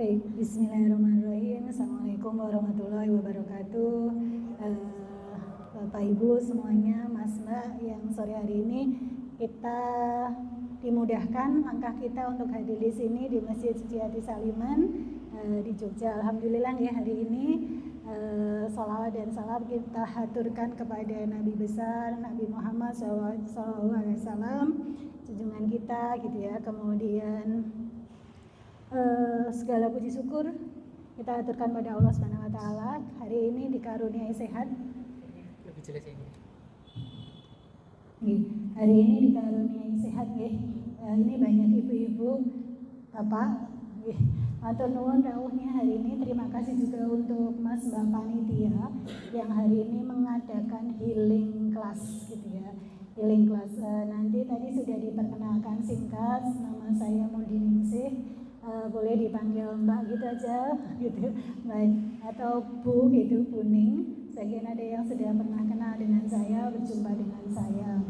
Baik, bismillahirrahmanirrahim. Assalamualaikum warahmatullahi wabarakatuh. Bapak Ibu semuanya, Mas Mbak, yang sore hari ini kita dimudahkan langkah kita untuk hadir di sini di Masjid Suciati Saliman di Jogja. Alhamdulillah ya, hari ini salawat dan salam kita haturkan kepada Nabi besar Nabi Muhammad SAW, junjungan kita gitu ya. Kemudian segala puji syukur kita aturkan pada Allah Subhanahu wa taala. Hari ini dikaruniai sehat. Lebih jelas ini. Hari ini dikaruniai sehat nggih. Ini banyak ibu-ibu, Bapak nggih. Matur nuwun rawuhnya hari ini. Terima kasih juga untuk Mas Mbak Panitia yang hari ini mengadakan healing class gitu ya. Healing class. Nanti tadi sudah diperkenalkan singkat, nama saya Mundiningsih. Boleh dipanggil Mbak gitu aja gitu, Mbak atau Bu gitu, Buning. Sebagian ada yang sudah pernah kenal dengan saya, berjumpa dengan saya.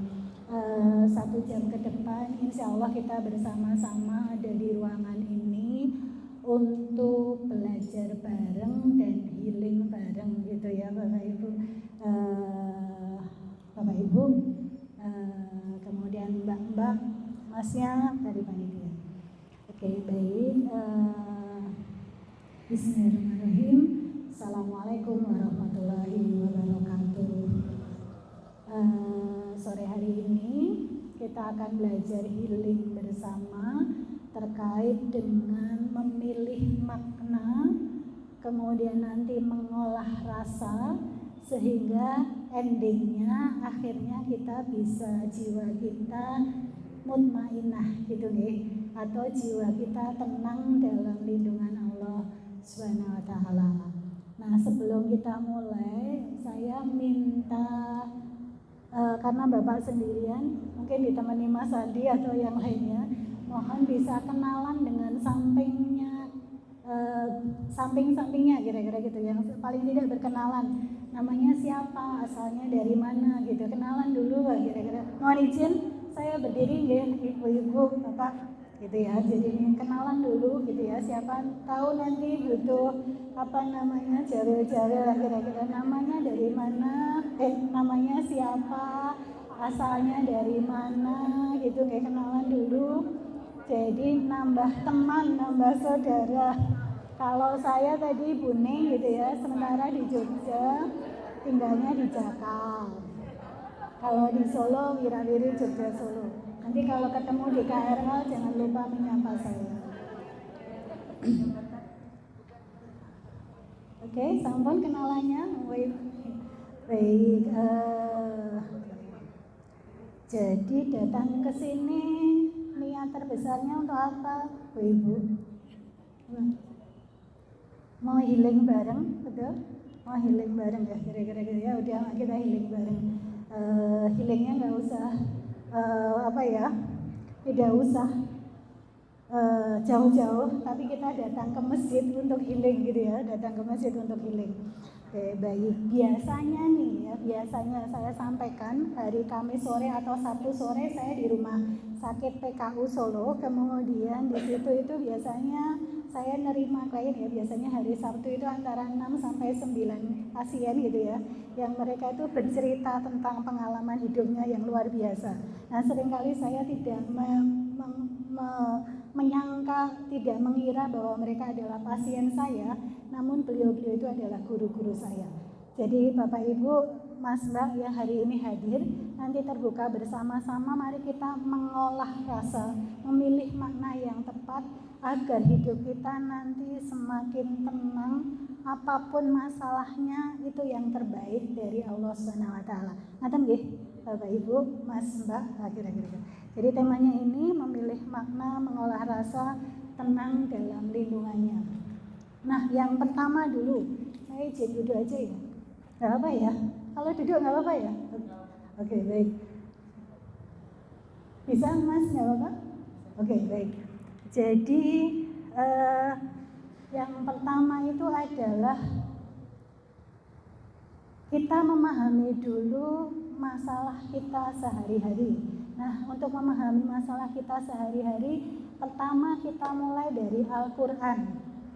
1 jam ke depan insya Allah kita bersama-sama ada di ruangan ini untuk belajar bareng dan healing bareng gitu ya Bapak Ibu. Bapak Ibu, kemudian Mbak-mbak, Masnya dari panitia. Oke, baik. Bismillahirrahmanirrahim. Assalamualaikum warahmatullahi wabarakatuh. Sore hari ini kita akan belajar healing bersama terkait dengan memilih makna, kemudian nanti mengolah rasa, sehingga endingnya akhirnya kita bisa jiwa kita mutmainah gitu nih, atau jiwa kita tenang dalam lindungan Allah Subhanahu wa taala. Nah, sebelum kita mulai, saya minta karena Bapak sendirian, mungkin ditemani Mas Adi atau yang lainnya, mohon bisa kenalan dengan samping-sampingnya kira-kira gitu, yang paling tidak berkenalan. Namanya siapa, asalnya dari mana gitu, kenalan dulu kira-kira. Mohon izin saya berdiri ya, ibu-ibu, bapak gitu ya. Jadi kenalan dulu gitu ya. Siapa tahu nanti butuh jaril-jaril kira-kira, namanya dari mana, namanya siapa, asalnya dari mana gitu, kayak kenalan dulu. Jadi nambah teman, nambah saudara. Kalau saya tadi Buning gitu ya, sementara di Jogja, tinggalnya di Jakarta. Kalau di Solo, Wirawiri Jogja Solo. Nanti kalau ketemu di KRL jangan lupa menyapa saya. Oke, sampun kenalannya. Baik. Jadi datang ke sini niat terbesarnya untuk apa, Bu Ibu? Mau healing bareng, betul? Mau healing bareng ya, kira-kira gitu ya. Udah kita healing bareng. Healingnya nggak usah tidak usah jauh-jauh, tapi kita datang ke masjid untuk healing gitu ya, datang ke masjid untuk healing. Oke, baik. Biasanya saya sampaikan hari Kamis sore atau Sabtu sore saya di rumah sakit PKU Solo, kemudian di situ itu biasanya saya nerima klien ya, biasanya hari Sabtu itu antara 6 sampai 9 pasien gitu ya, yang mereka itu bercerita tentang pengalaman hidupnya yang luar biasa. Nah, seringkali saya tidak menyangka, tidak mengira bahwa mereka adalah pasien saya, namun beliau-beliau itu adalah guru-guru saya. Jadi Bapak Ibu, Mas Mbak yang hari ini hadir, nanti terbuka bersama-sama, mari kita mengolah rasa, memilih makna yang tepat agar hidup kita nanti semakin tenang, apapun masalahnya itu yang terbaik dari Allah Subhanahu wa taala. Ngaten nggih, Bapak Ibu, Mas Mbak, kira-kira. Jadi temanya ini memilih makna, mengolah rasa, tenang dalam lindungannya. Nah, yang pertama dulu, saya izin duduk aja ya. Gak apa ya? Kalau duduk gak apa ya? Oke, baik. Bisa Mas, gak apa-apa? Oke, baik. Jadi yang pertama itu adalah kita memahami dulu masalah kita sehari-hari. Nah, untuk memahami masalah kita sehari-hari, pertama kita mulai dari Al-Quran.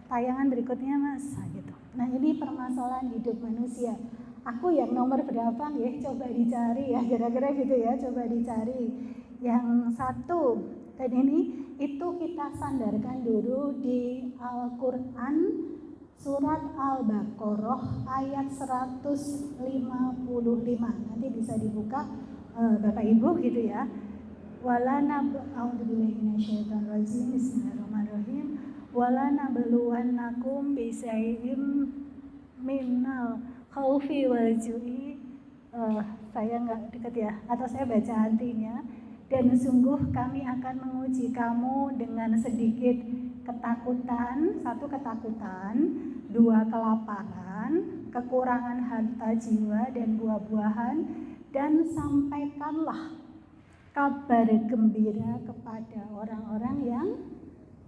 tayangan berikutnya Mas, gitu. Nah ini permasalahan hidup manusia. Aku yang nomor berapa ya? Coba dicari ya, kira-kira gitu ya, coba dicari. Yang satu, dan ini itu kita sandarkan dulu di Al-Quran surat Al-Baqarah ayat 155. Nanti bisa dibuka Bapak Ibu gitu ya. Bismillahirrahmanirrahim. Wala nabluwannakum bisyai'im minal khaufi wal ju'i. Saya nggak dekat ya, atau saya baca artinya. Dan sungguh kami akan menguji kamu dengan sedikit ketakutan, satu ketakutan, dua kelaparan, kekurangan harta jiwa dan buah-buahan, dan sampaikanlah kabar gembira kepada orang-orang yang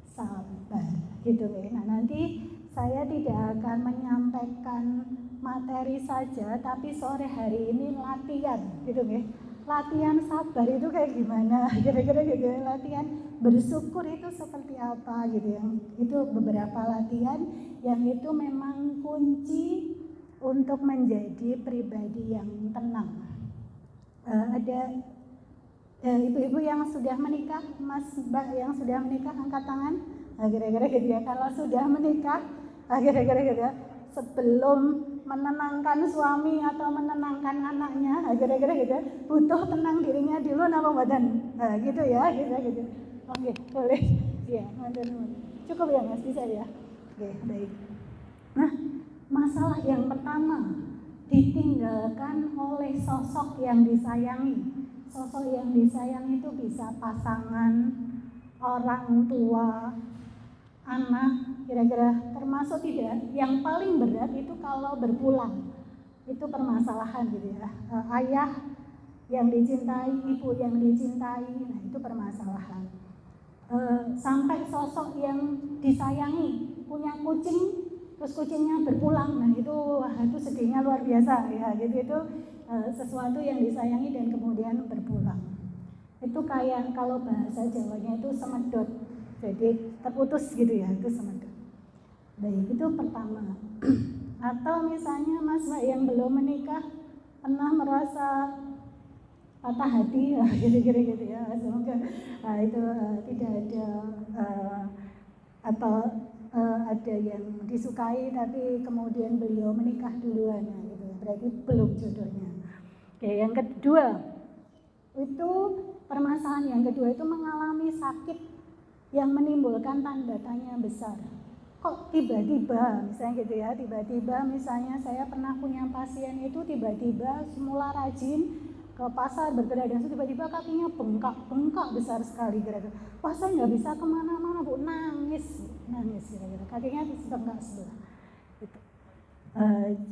sabar, gitu ya. Nah nanti saya tidak akan menyampaikan materi saja, tapi sore hari ini latihan, gitu ya. Latihan sabar itu kayak gimana? Kira-kira gitu ya. Latihan bersyukur itu seperti apa gitu ya. Itu beberapa latihan yang itu memang kunci untuk menjadi pribadi yang tenang. Ada ibu-ibu yang sudah menikah, Mas Mbak yang sudah menikah angkat tangan. Nah, kira-kira gitu ya. Kalau sudah menikah, kira-kira gitu ya. Sebelum menenangkan suami atau menenangkan anaknya, kira-kira gitu ya, butuh tenang dirinya dulu nama badan. Nah, gitu ya, gitu. Oke, boleh. Ya, cukup ya Mas, bisa ya. Oke, baik. Nah, masalah yang pertama, ditinggalkan oleh sosok yang disayangi. Sosok yang disayang itu bisa pasangan, orang tua, anak, kira-kira termasuk tidak. Yang paling berat itu kalau berpulang, itu permasalahan gitu ya. Ayah yang dicintai, ibu yang dicintai, nah itu permasalahan. Sampai sosok yang disayangi, punya kucing, terus kucingnya berpulang, nah itu sedihnya luar biasa ya, gitu. Itu sesuatu yang disayangi dan kemudian berpulang. Itu kayak kalau bahasa Jawanya itu semedot, jadi terputus gitu ya, itu semedot. Baik, itu pertama. Atau misalnya Mas Mbak yang belum menikah pernah merasa patah hati, kira-kira gitu ya. Semoga itu tidak ada atau ada yang disukai tapi kemudian beliau menikah duluan, gitu. Berarti belum jodohnya. Oke, yang kedua itu permasalahan yang kedua itu mengalami sakit yang menimbulkan tanda tanya besar. Kok tiba-tiba misalnya gitu ya, tiba-tiba misalnya saya pernah punya pasien itu tiba-tiba semula rajin ke pasar bergerak dan tiba-tiba kakinya bengkak besar sekali kira-kira. Wah saya nggak bisa kemana-mana Bu, nangis kira-kira, kakinya bengkak sebelah. Gitu.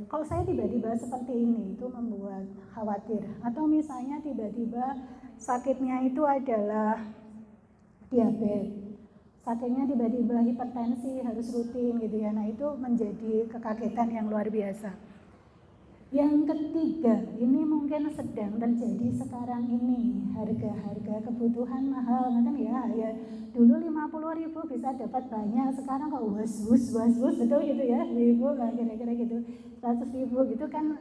Kalau saya tiba-tiba seperti ini itu membuat khawatir. Atau misalnya tiba-tiba sakitnya itu adalah diabetes, sakitnya tiba-tiba hipertensi harus rutin gitu ya. Nah itu menjadi kekagetan yang luar biasa. Yang ketiga, ini mungkin sedang terjadi sekarang ini, harga-harga kebutuhan mahal, kan ya. Dulu 50.000 bisa dapat banyak, sekarang kok was betul gitu ya, Ibu, kira-kira gitu, 100.000 gitu kan,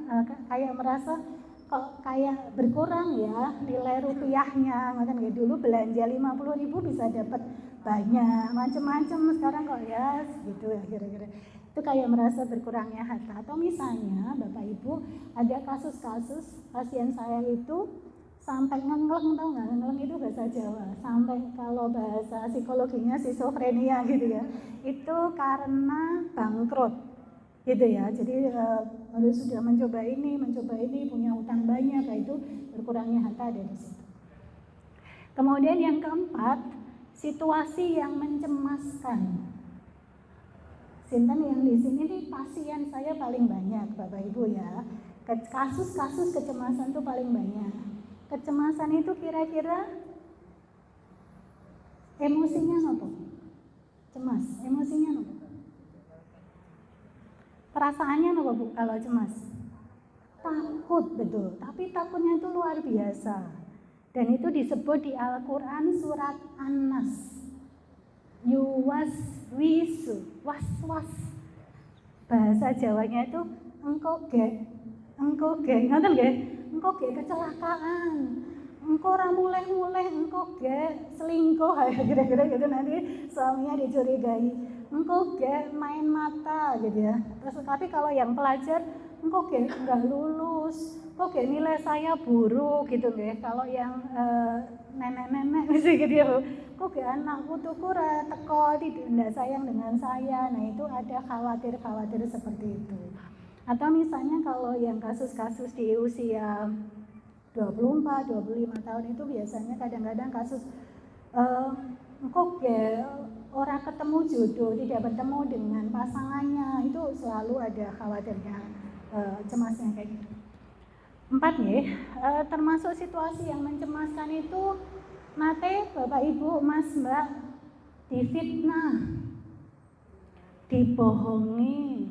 kayak merasa kok kayak berkurang ya nilai rupiahnya, kan ya. Dulu belanja 50.000 bisa dapat banyak, macam-macam, sekarang kok ya gitu ya, kira-kira. Itu kayak merasa berkurangnya harta. Atau misalnya Bapak Ibu ada kasus-kasus pasien saya itu sampai ngengleng, tahu nggak? Ngengleng itu bahasa Jawa, sampai kalau bahasa psikologinya schizophrenia gitu ya, itu karena bangkrut gitu ya. Jadi harus sudah mencoba ini, punya utang banyak, kayak itu berkurangnya harta ada di situ. Kemudian yang keempat, situasi yang mencemaskan. Sinten yang di sini nih pasien saya paling banyak Bapak Ibu ya. Kasus-kasus kecemasan itu paling banyak. Kecemasan itu kira-kira emosinya apa? Cemas, emosinya apa? Perasaannya apa Bu kalau cemas? Takut, betul. Tapi takutnya itu luar biasa. Dan itu disebut di Al-Quran surat An-Nas. yuwaswisu, was-was. Bahasa Jawanya itu engkau ge, ngoten nggih? Engkau ge kecelakaan. Engkau ora muleh-muleh, engkau ge selingkuh, kira-kira gitu nanti suaminya dicurigai. Engkau ge main mata gitu ya. Terus tapi kalau yang pelajar, engkau ge enggak lulus, kok ge nilai saya buruk gitu nggih. Kalau yang nenek-nenek mesti gitu ya. Kok ge anakku tuku ora teko tidak sayang dengan saya. Nah, itu ada khawatir-khawatir seperti itu. Atau misalnya kalau yang kasus-kasus di usia 24, 25 tahun itu biasanya kadang-kadang kasus kok ya orang ketemu jodoh, tidak bertemu dengan pasangannya, itu selalu ada khawatirnya, cemasnya kayak gitu. 4 nih, termasuk situasi yang mencemaskan itu nate Bapak Ibu Mas Mbak difitnah, dibohongi,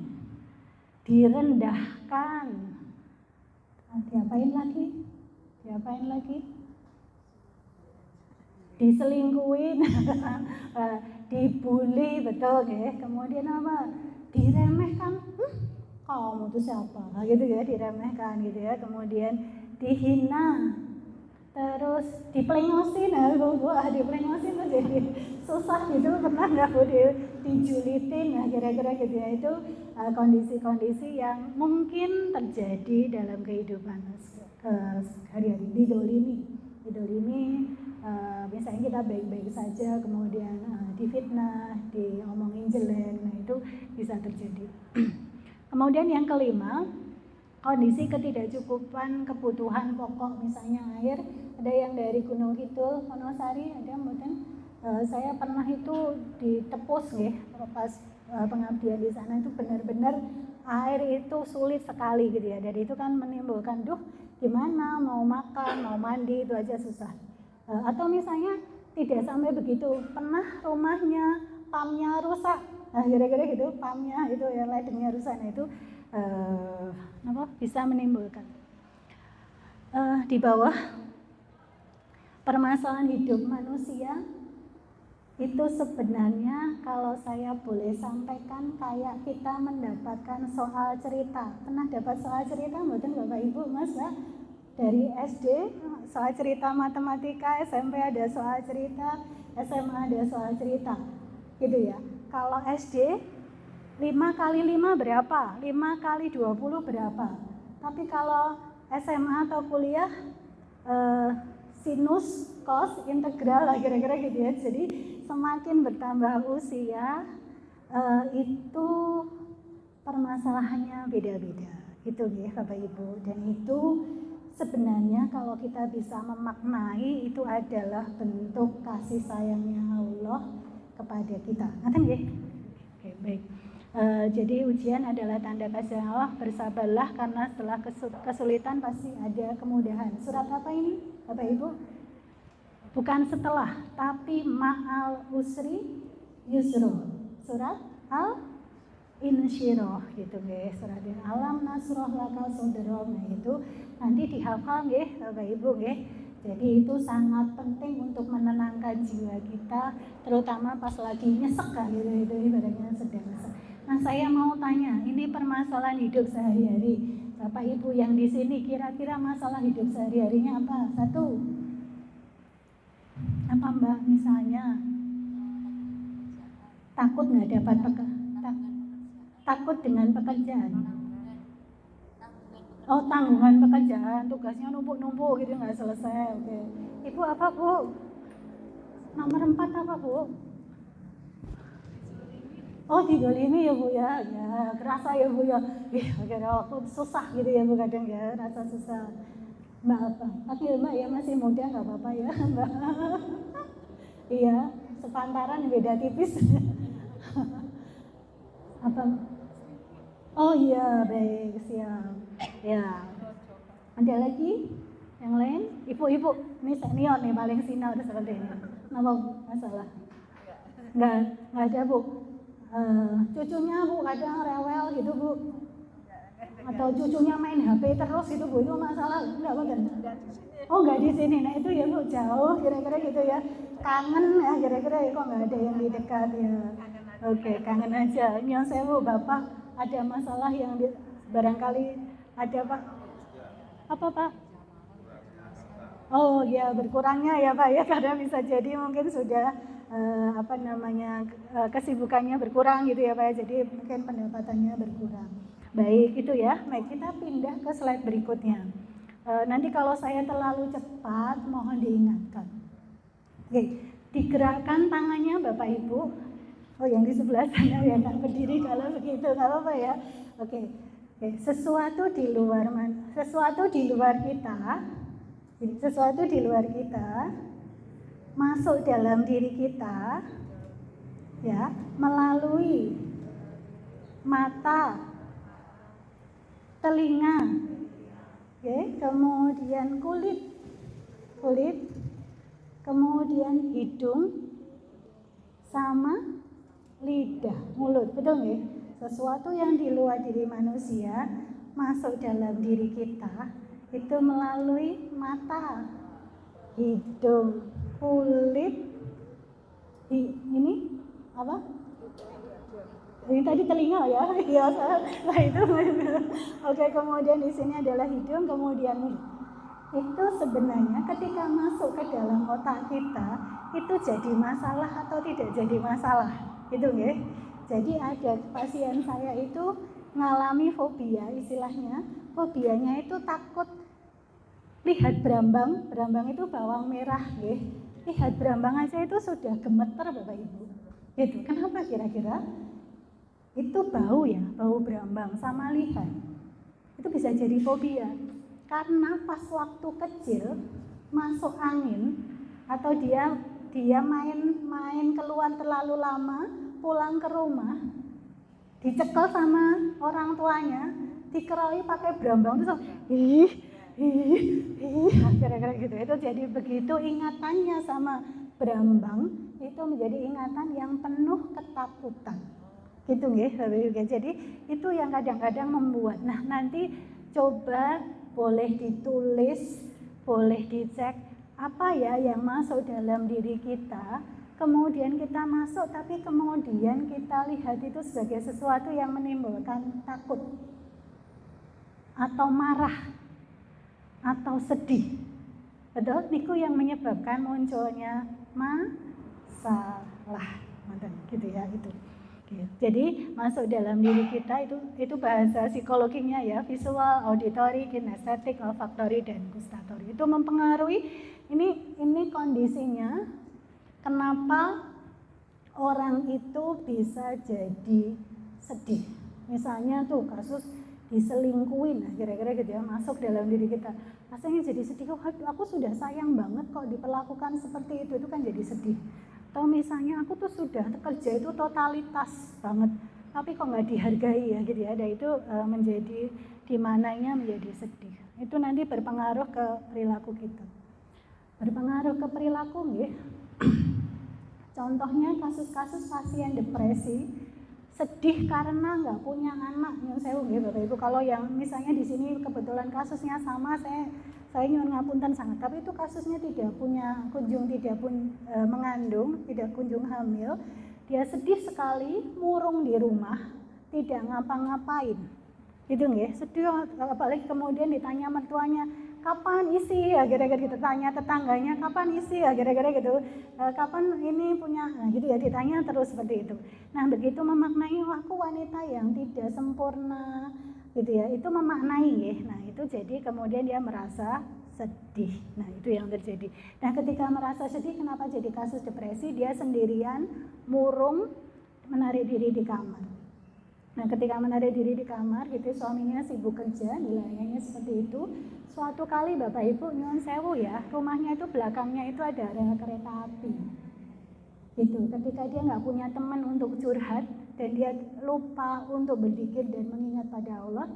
direndahkan, diapain lagi? Diselingkuhin, dibully, betul ya. Kemudian apa? Diremehkan, kamu tuh siapa? Gitu ya, diremehkan gitu ya. Kemudian dihina, terus diplengosin, diplengosin tuh jadi susah gitu. Pernah nggak Bu dijulitin? Nah, kira-kira gitu ya. Itu kondisi-kondisi yang mungkin terjadi dalam kehidupan sehari-hari. Didolimi, misalnya kita baik-baik saja, kemudian difitnah, diomongin jelek, nah itu bisa terjadi. Kemudian yang kelima, kondisi ketidakcukupan kebutuhan pokok, misalnya air. Ada yang dari Gunung Kidul, Wonosari, ada mungkin saya pernah itu ditepus nggih, pas pengabdian di sana itu benar-benar air itu sulit sekali gitu ya. Dan itu kan menimbulkan gimana mau makan, mau mandi itu aja susah. Atau misalnya tidak sampai begitu, pernah rumahnya pumpnya rusak, nah kira-kira gitu, pumpnya itu ya ledengnya rusak, nah itu bisa menimbulkan. Di bawah permasalahan hidup manusia itu sebenarnya kalau saya boleh sampaikan kayak kita mendapatkan soal cerita. Pernah dapat soal cerita mboten Bapak Ibu Mas Mbak? Dari SD soal cerita matematika, SMP ada soal cerita, SMA ada soal cerita, gitu ya. Kalau SD 5 kali 5 berapa? 5 kali 20 berapa? Tapi kalau SMA atau kuliah sinus, cos, integral lah kira-kira gitu ya. Jadi semakin bertambah usia itu permasalahannya beda-beda. Itu ya Bapak Ibu. Dan itu sebenarnya kalau kita bisa memaknai itu adalah bentuk kasih sayangnya Allah kepada kita. Ngerti nggih? Oke, baik. Jadi ujian adalah tanda kasih Allah, bersabarlah karena setelah kesulitan pasti ada kemudahan. Surat apa ini Bapak Ibu? Bukan setelah, tapi ma'al usri yusro. Surat Al-Insyirah gitu nggih. Surat Alam nasroh laka sodroh. Nah itu nanti dihafal nggih Bapak Ibu nggih. Jadi itu sangat penting untuk menenangkan jiwa kita, terutama pas lagi nyesek gitu, itu ibaratnya sedang nyesek. Nah saya mau tanya, ini permasalahan hidup sehari-hari. Bapak Ibu yang di sini kira-kira masalah hidup sehari-harinya apa? 1. Apa Mbak misalnya? Takut nggak dapat takut dengan pekerjaan. Oh, tanggungan pekerjaan, tugasnya numpuk-numpuk gitu nggak selesai. Oke. Ibu apa Bu? Nomor 4 apa Bu? Oh, didolimi ya Bu ya. Ya, kerasa ya Bu ya. Akhirnya waktu susah gitu ya Bu kadang ya, rasa susah. Mbak apa? Tapi ya Mbak ya masih muda nggak apa-apa ya Mbak. Iya, sepantaran beda tipis. Apa? Oh iya, baik, siap. Ya. Ada lagi? Yang lain? Ibu-ibu, ini senior nih, paling senior seperti ini. Apa masalah? Enggak ada Bu. Cucunya Bu kadang rewel gitu Bu. Atau cucunya main HP terus gitu Bu, itu masalah? Enggak betul? Oh nggak di sini, nah itu ya kok jauh kira-kira gitu ya, kangen ya kira-kira ya, kok nggak ada yang di dekat ya. Oke, kangen aja. Nyon sewu Bapak ada masalah yang barangkali ada Pak? Apa Pak? Oh ya berkurangnya ya Pak ya, karena bisa jadi mungkin sudah kesibukannya berkurang gitu ya Pak ya, jadi mungkin pendapatannya berkurang. Baik itu ya, baik kita pindah ke slide berikutnya. Nanti kalau saya terlalu cepat mohon diingatkan. Oke, digerakkan tangannya Bapak Ibu. Oh yang di sebelah sana ya nggak berdiri kalau begitu nggak apa-apa ya. Oke, sesuatu di luar kita masuk dalam diri kita ya melalui mata, telinga, kemudian kulit, kemudian hidung sama lidah, mulut, betul nggak? Sesuatu yang di luar diri manusia masuk dalam diri kita itu melalui mata, hidung, kulit, ini apa? Ini tadi telinga ya, ya. Nah itu. Oke, kemudian di sini adalah hidung, kemudian mulut. Itu sebenarnya ketika masuk ke dalam otak kita itu jadi masalah atau tidak jadi masalah, gitu nggih. Jadi ada pasien saya itu ngalami fobia, istilahnya fobianya itu takut lihat berambang itu bawang merah nggih. Lihat berambang aja itu sudah gemeter Bapak Ibu. Gitu. Kenapa kira-kira? Itu bau ya, bau berambang sama lihat. Itu bisa jadi fobia. Karena pas waktu kecil masuk angin atau dia main keluar terlalu lama, pulang ke rumah dicekel sama orang tuanya, dikeroyi pakai berambang itu kira-kira gitu. Itu jadi begitu ingatannya sama berambang itu menjadi ingatan yang penuh ketakutan. Gitu nggih. Jadi itu yang kadang-kadang membuat. Nah, nanti coba boleh ditulis, boleh dicek apa ya yang masuk dalam diri kita, kemudian kita masuk tapi kemudian kita lihat itu sebagai sesuatu yang menimbulkan takut atau marah atau sedih. Betul? Niku yang menyebabkan munculnya masalah. Gitu ya itu. Jadi masuk dalam diri kita itu bahasa psikologinya ya, visual, auditory, kinestetik, olfaktori, dan gustatori. Itu mempengaruhi ini kondisinya kenapa orang itu bisa jadi sedih. Misalnya tuh kasus diselingkuhin, kira-kira gitu ya, masuk dalam diri kita. Rasanya jadi sedih, aku sudah sayang banget kok diperlakukan seperti itu kan jadi sedih. Atau misalnya aku tuh sudah kerja itu totalitas banget, tapi kok nggak dihargai ya gitu ya. Dan itu menjadi dimananya menjadi sedih. Itu nanti berpengaruh ke perilaku kita. Berpengaruh ke perilaku nggih. Contohnya kasus-kasus pasien depresi, sedih karena nggak punya anak. Nyun sewu nggih Bapak Ibu. Kalau yang misalnya di sini kebetulan kasusnya sama, saya nyuwun ngapunten sangat, tapi itu kasusnya tidak mengandung, tidak kunjung hamil. Dia sedih sekali, murung di rumah, tidak ngapa-ngapain. Gitu nggih, sedih apalagi kemudian ditanya mertuanya, kapan isi? Ya kira-kira gitu, tanya tetangganya, kapan isi? Ya kira-kira gitu. Kapan ini punya? Nah, gitu ya, ditanya terus seperti itu. Nah, begitu memaknai aku wanita yang tidak sempurna, gitu ya, itu memaknai ya. Nah itu jadi kemudian dia merasa sedih. Nah itu yang terjadi. Nah ketika merasa sedih, kenapa jadi kasus depresi? Dia sendirian, murung, menarik diri di kamar. Nah ketika menarik diri di kamar gitu, suaminya sibuk kerja, nilainya seperti itu. Suatu kali Bapak Ibu nyuwun sewu ya, rumahnya itu belakangnya itu ada rel kereta api. Gitu. Ketika dia nggak punya teman untuk curhat dan dia lupa untuk berzikir dan mengingat pada Allah,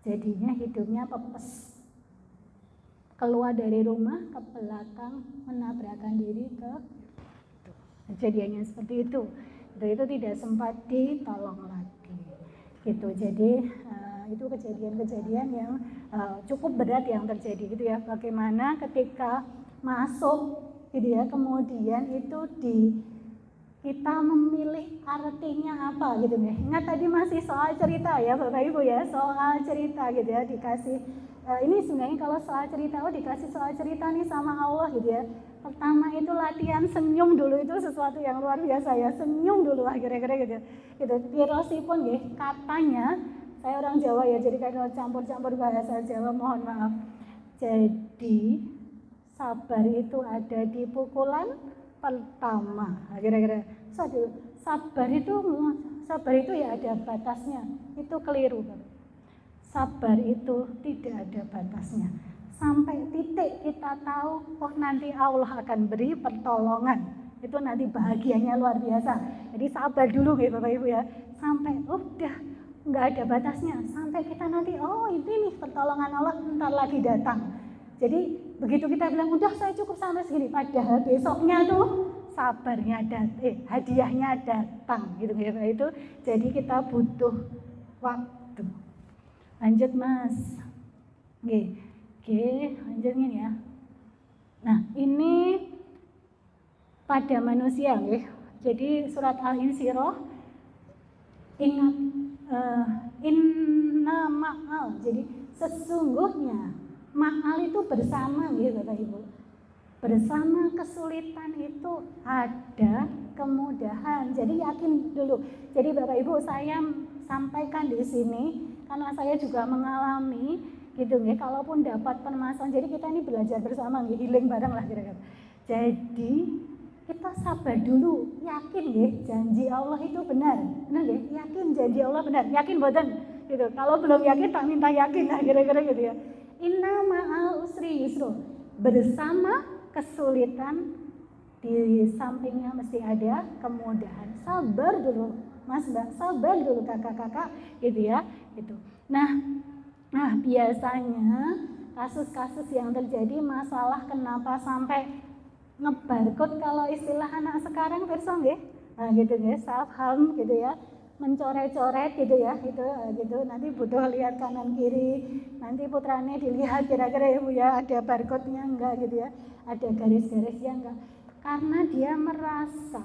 jadinya hidupnya pepes. Keluar dari rumah ke belakang, menabrakkan diri ke kejadiannya seperti itu. Itu tidak sempat ditolong lagi. Gitu. Jadi itu kejadian-kejadian yang cukup berat yang terjadi gitu ya. Bagaimana ketika masuk gitu ya, kemudian itu kita memilih artinya apa gitu ya. Ingat tadi masih soal cerita ya Bapak Ibu ya, soal cerita gitu ya, dikasih ini sebenarnya kalau soal cerita, dikasih soal cerita nih sama Allah gitu ya. Pertama itu latihan senyum dulu, itu sesuatu yang luar biasa ya, senyum dulu kira-kira gitu. Gitu. Pirosipun ya, katanya saya orang Jawa ya, jadi kalau campur-campur bahasa Jawa mohon maaf. Jadi sabar itu ada di pukulan pertama, kira-kira. Sabar itu ya ada batasnya, itu keliru. Sabar itu tidak ada batasnya. Sampai titik kita tahu, nanti Allah akan beri pertolongan. Itu nanti bahagianya luar biasa. Jadi sabar dulu ya Bapak Ibu ya. Sampai udah nggak ada batasnya. Sampai kita nanti, ini nih pertolongan Allah bentar lagi datang. Jadi begitu kita bilang, udah saya cukup sampai segini. Padahal besoknya tuh sabarnya hadiahnya datang gitu ya Bapak itu. Jadi kita butuh waktu. Lanjut Mas. Oke, lanjut ini ya. Nah, ini pada manusia nggih. Jadi surat Al-Insyirah ingat inna ma'al. Jadi sesungguhnya ma'al itu bersama nggih Bapak Ibu. Bersama kesulitan itu ada kemudahan. Jadi yakin dulu. Jadi Bapak Ibu saya sampaikan di sini karena saya juga mengalami gitu ya, kalaupun dapat permasalahan, jadi kita ini belajar bersama nih, healing bareng lah kira-kira. Jadi kita sabar dulu, yakin ya janji Allah itu benar ya, yakin janji Allah benar, yakin boten gitu. Kalau belum yakin tak minta yakin lah kira-kira gitu ya. Inna ma'al usri yusro, bersama kesulitan di sampingnya mesti ada kemudahan. Sabar dulu Mas Mbak, sabar dulu kakak-kakak gitu ya gitu. Nah biasanya kasus-kasus yang terjadi masalah kenapa sampai ngebarcode kalau istilah anak sekarang perso nggih. Nah gitu nggih, self harm gitu ya. Mencoret-coret gitu ya, gitu nanti butuh lihat kanan kiri, nanti putrane dilihat kira-kira ya Bu ya, ada barcode-nya enggak gitu ya, ada garis-garisnya enggak, karena dia merasa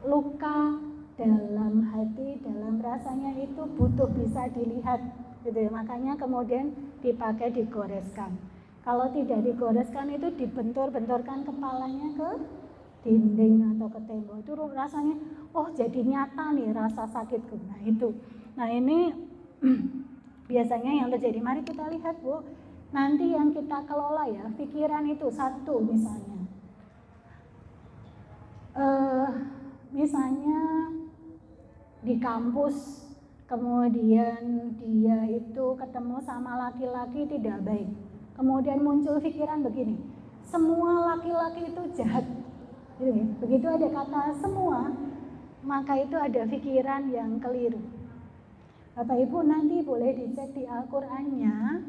luka dalam hati, dalam rasanya itu butuh bisa dilihat gitu ya. Makanya kemudian dipakai digoreskan. Kalau tidak digoreskan itu dibentur-benturkan kepalanya ke dinding atau ke tembok. Itu rasanya jadi nyata nih rasa sakitku. Nah itu. Nah ini biasanya yang terjadi. Mari kita lihat Bu. Nanti yang kita kelola ya, pikiran itu satu misalnya. Misalnya di kampus, kemudian dia itu ketemu sama laki-laki tidak baik, kemudian muncul pikiran begini, semua laki-laki itu jahat gitu ya. Begitu ada kata semua, maka itu ada pikiran yang keliru. Bapak Ibu nanti boleh dicek di Al-Qur'annya,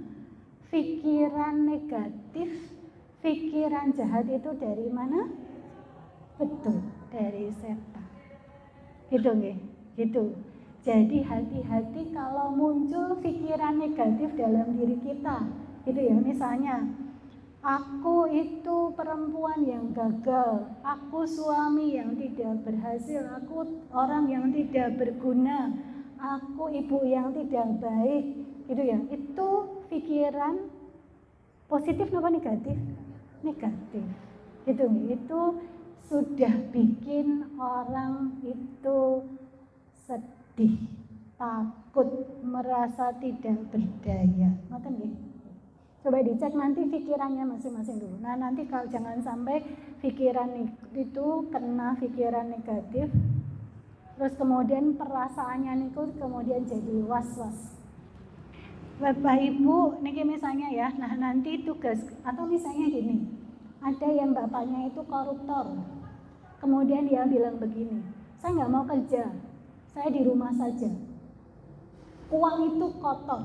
pikiran negatif, pikiran jahat itu dari mana? Betul, dari setan. Gitu nggih. Gitu. Jadi hati-hati kalau muncul pikiran negatif dalam diri kita. Gitu ya, misalnya aku itu perempuan yang gagal, aku suami yang tidak berhasil, aku orang yang tidak berguna, aku ibu yang tidak baik, gitu ya. Itu pikiran positif apa negatif? Negatif. Gitu, itu sudah bikin orang itu sedih, takut, merasa tidak berdaya. Ngoten nggih. Coba dicek nanti pikirannya masing-masing dulu. Nah, nanti kalau jangan sampai pikiran itu kena pikiran negatif, terus kemudian perasaannya niku kemudian jadi was-was. Bapak Ibu, niki misalnya ya, nah nanti tugas atau misalnya gini, ada yang bapaknya itu koruptor, kemudian dia bilang begini, saya nggak mau kerja, saya di rumah saja. Uang itu kotor,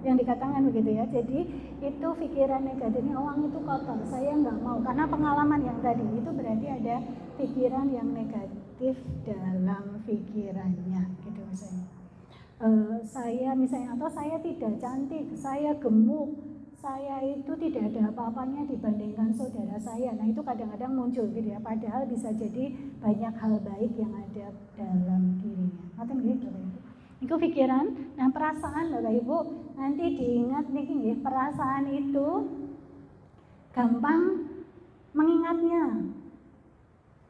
yang dikatakan begitu ya. Jadi itu pikiran negatifnya, uang itu kotor, saya nggak mau, karena pengalaman yang tadi itu berarti ada pikiran yang negatif dalam pikirannya gitu misalnya. Saya misalnya, atau saya tidak cantik, saya gemuk, saya itu tidak ada apa-apanya dibandingkan saudara saya. Nah itu kadang-kadang muncul gitu ya, padahal bisa jadi banyak hal baik yang ada dalam dirinya. Ngerti gitu ya? Itu pikiran. Nah perasaan Bapak Ibu nanti diingat nih, perasaan itu gampang mengingatnya.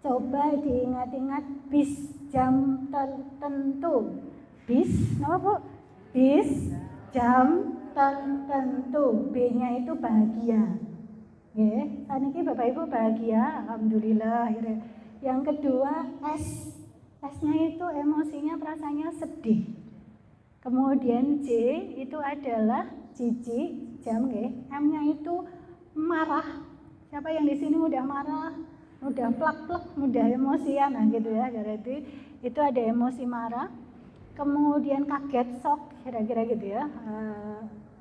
Coba diingat-ingat bis jam tertentu. Bis, apa Bu? Bis jam tertentu. B-nya itu bahagia. Ya, saat ini Bapak Ibu bahagia, alhamdulillah. Yang kedua S. S-nya itu emosinya, perasaannya sedih. Kemudian J itu adalah jijik, jam ya. M-nya itu marah. Siapa yang di sini udah marah, udah plak-plak, udah emosian, nah gitu ya. Jadi itu ada emosi marah. Kemudian kaget, shock, kira-kira gitu ya.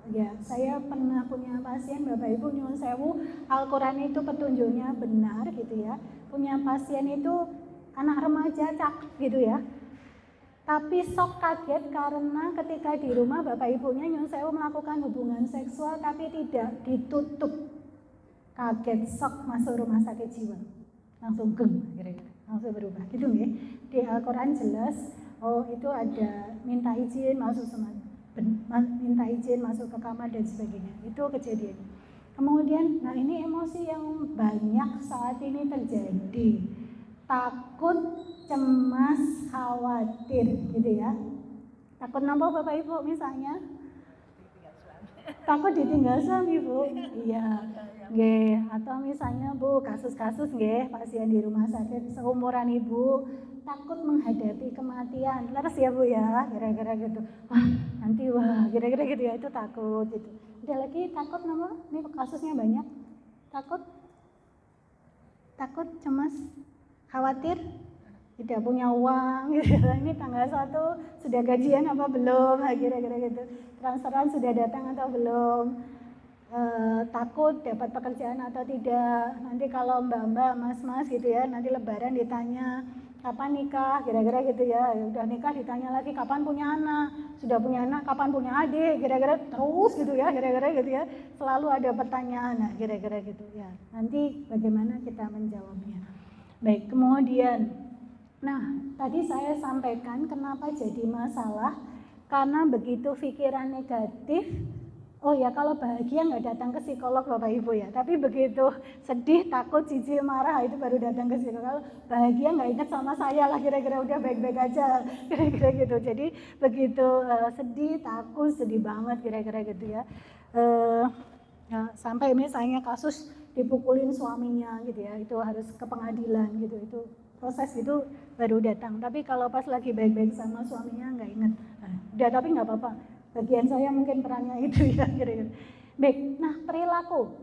Ya, saya pernah punya pasien, Bapak Ibu nyuwun sewu, Al-Quran itu petunjuknya benar gitu ya. Punya pasien itu anak remaja cakep gitu ya. Tapi shock, kaget karena ketika di rumah Bapak Ibunya nyuwun sewu melakukan hubungan seksual tapi tidak ditutup. Kaget, shock, masuk rumah sakit jiwa. Langsung geng, kira-kira. Langsung berubah. Gitu ya. Di Al-Quran jelas, oh itu ada minta izin masuk minta izin masuk ke kamar dan sebagainya. Itu kejadian. Kemudian, nah ini emosi yang banyak saat ini terjadi. Takut, cemas, khawatir, gitu ya. Takut nambah Bapak Ibu misalnya? Takut ditinggal suami Bu? Iya. Nggih, atau misalnya Bu, kasus-kasus nggih, pasien di rumah sakit seumuran Ibu takut menghadapi kematian. Leres ya Bu ya, kira-kira gitu. Wah, nanti kira-kira gitu ya, itu takut gitu. Ada lagi takut nama? Ini kasusnya banyak. Takut, cemas, khawatir, tidak punya uang gitu. Ini tanggal 1 sudah gajian apa belum? Kira-kira gitu. Transferan sudah datang atau belum? Takut dapat pekerjaan atau tidak. Nanti kalau mbak-mbak, mas-mas gitu ya, nanti lebaran ditanya kapan nikah, kira-kira gitu ya. Udah nikah ditanya lagi kapan punya anak, sudah punya anak kapan punya adik, kira-kira terus gitu ya, kira-kira gitu ya. Selalu ada pertanyaan, nah kira-kira gitu ya. Nanti bagaimana kita menjawabnya. Baik, kemudian, nah tadi saya sampaikan kenapa jadi masalah, karena begitu pikiran negatif. Oh ya, kalau bahagia nggak datang ke psikolog Bapak Ibu ya, tapi begitu sedih, takut, jijik, marah itu baru datang ke psikolog. Kalau bahagia nggak ingat sama saya lah, kira-kira udah baik-baik aja, kira-kira gitu. Jadi begitu sedih, takut, sedih banget, kira-kira gitu ya. Sampai misalnya kasus dipukulin suaminya gitu ya, itu harus ke pengadilan gitu, itu proses itu baru datang. Tapi kalau pas lagi baik-baik sama suaminya nggak ingat, udah tapi nggak apa-apa. Bagian saya mungkin perannya itu ya kira-kira. Baik, nah perilaku.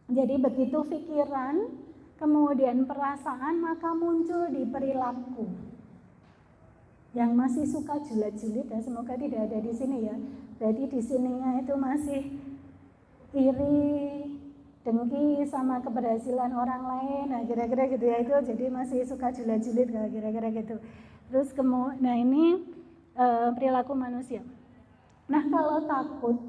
Jadi begitu pikiran, kemudian perasaan, maka muncul di perilaku. Yang masih suka julid-julid ya, semoga tidak ada di sini ya. Jadi di sininya itu masih iri, dengki sama keberhasilan orang lain, nah kira-kira gitu ya, itu jadi masih suka julid-julid kira-kira gitu. Terus nah ini perilaku manusia. Nah kalau takut,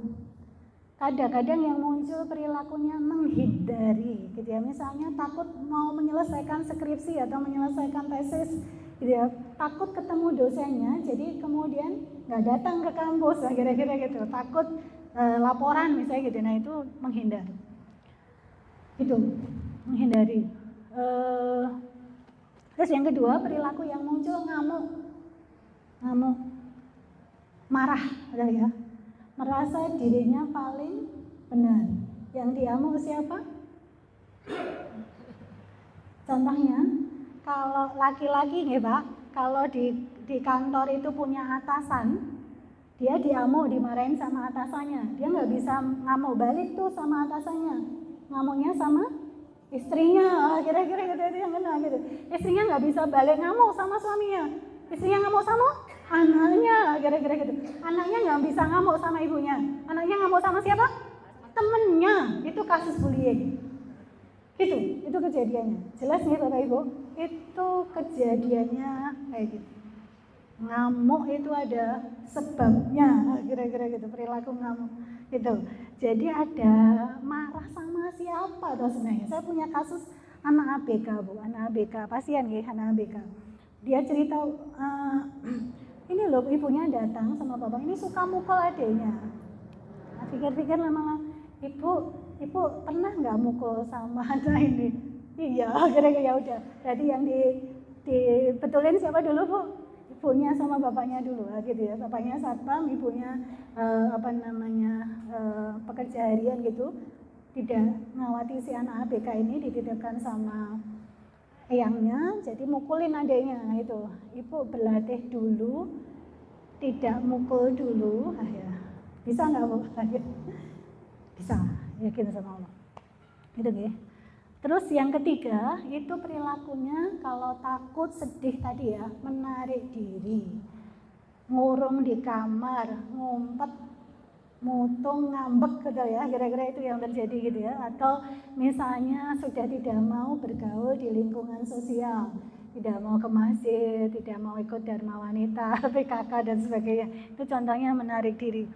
kadang-kadang yang muncul perilakunya menghindari gitu ya. Misalnya takut mau menyelesaikan skripsi atau menyelesaikan tesis gitu ya. Takut ketemu dosennya, jadi kemudian nggak datang ke kampus, nah, kira-kira gitu. Takut laporan misalnya gitu, nah itu menghindari. Itu, menghindari. Terus yang kedua, perilaku yang muncul ngamuk, marah, ya, merasa dirinya paling benar. Yang diamuk siapa? Contohnya, kalau laki-laki nih Pak, kalau di kantor itu punya atasan, dia diamuk, dimarahin sama atasannya, dia nggak bisa ngamuk balik tuh sama atasannya, ngamuknya sama istrinya, kira-kira gitu, itu yang kena gitu. Istrinya nggak bisa balik ngamuk sama suaminya, istrinya ngamuk sama Anaknya kira-kira gitu. Anaknya nggak bisa ngamuk sama ibunya. Anaknya ngamuk sama siapa? Temennya. Itu kasus bullying. Itu kejadiannya. Jelas nih Bapak Ibu? Itu kejadiannya kayak gitu. Ngamuk itu ada sebabnya, kira-kira gitu, perilaku ngamuk gitu. Jadi ada marah sama siapa tuh sebenarnya. Saya punya kasus anak ABK Bu, anak ABK, pasien ya, anak ABK. Dia cerita, ini loh ibunya datang sama bapak, ini suka mukul adiknya. Nah, pikir-pikir lama-lama, ibu pernah nggak mukul sama anak ini? Iya, kira-kira ya udah. Jadi yang dibetulin siapa dulu Bu? Ibunya sama bapaknya dulu gitu ya. Bapaknya satpam, ibunya pekerja harian gitu. Tidak ngawati si anak ABK ini, dititipkan sama eyangnya, jadi mukulin adiknya itu. Ibu berlatih dulu, tidak mukul dulu. Ya. Bisa nggak Bu? Bisa, yakin sama Allah. Itu ya. Terus yang ketiga itu perilakunya kalau takut, sedih tadi ya, menarik diri, ngurung di kamar, ngumpet, mutung, ngambek gitu ya, kira-kira itu yang terjadi gitu ya. Atau misalnya sudah tidak mau bergaul di lingkungan sosial, tidak mau ke masjid, tidak mau ikut dharma wanita, PKK dan sebagainya. Itu contohnya menarik diri.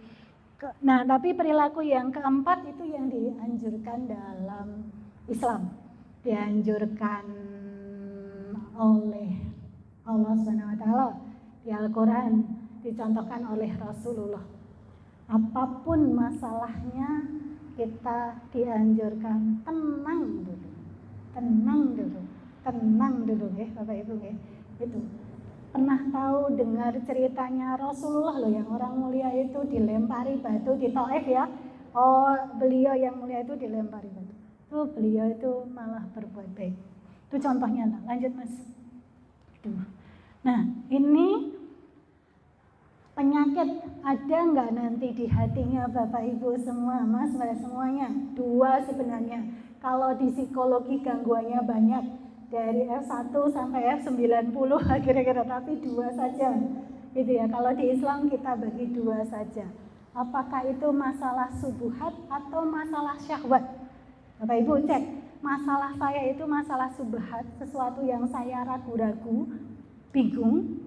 Nah, tapi perilaku yang keempat itu yang dianjurkan dalam Islam, dianjurkan oleh Allah SWT di Al-Quran, dicontohkan oleh Rasulullah. Apapun masalahnya kita dianjurkan tenang dulu ya Bapak Ibu ya. Itu pernah tahu dengar ceritanya Rasulullah loh, yang orang mulia itu dilempari batu di Taif ya. Oh, beliau yang mulia itu dilempari batu. Beliau itu malah berbuat baik. Itu contohnya. Lanjut Mas. Nah, ini penyakit ada nggak nanti di hatinya Bapak Ibu semua, Mas, semuanya? Dua sebenarnya. Kalau di psikologi gangguannya banyak, dari F1 sampai F90 kira-kira, tapi dua saja. Gitu ya. Kalau di Islam kita bagi dua saja. Apakah itu masalah subuhat atau masalah syahwat? Bapak Ibu cek, masalah saya itu masalah subhat, sesuatu yang saya ragu-ragu, bingung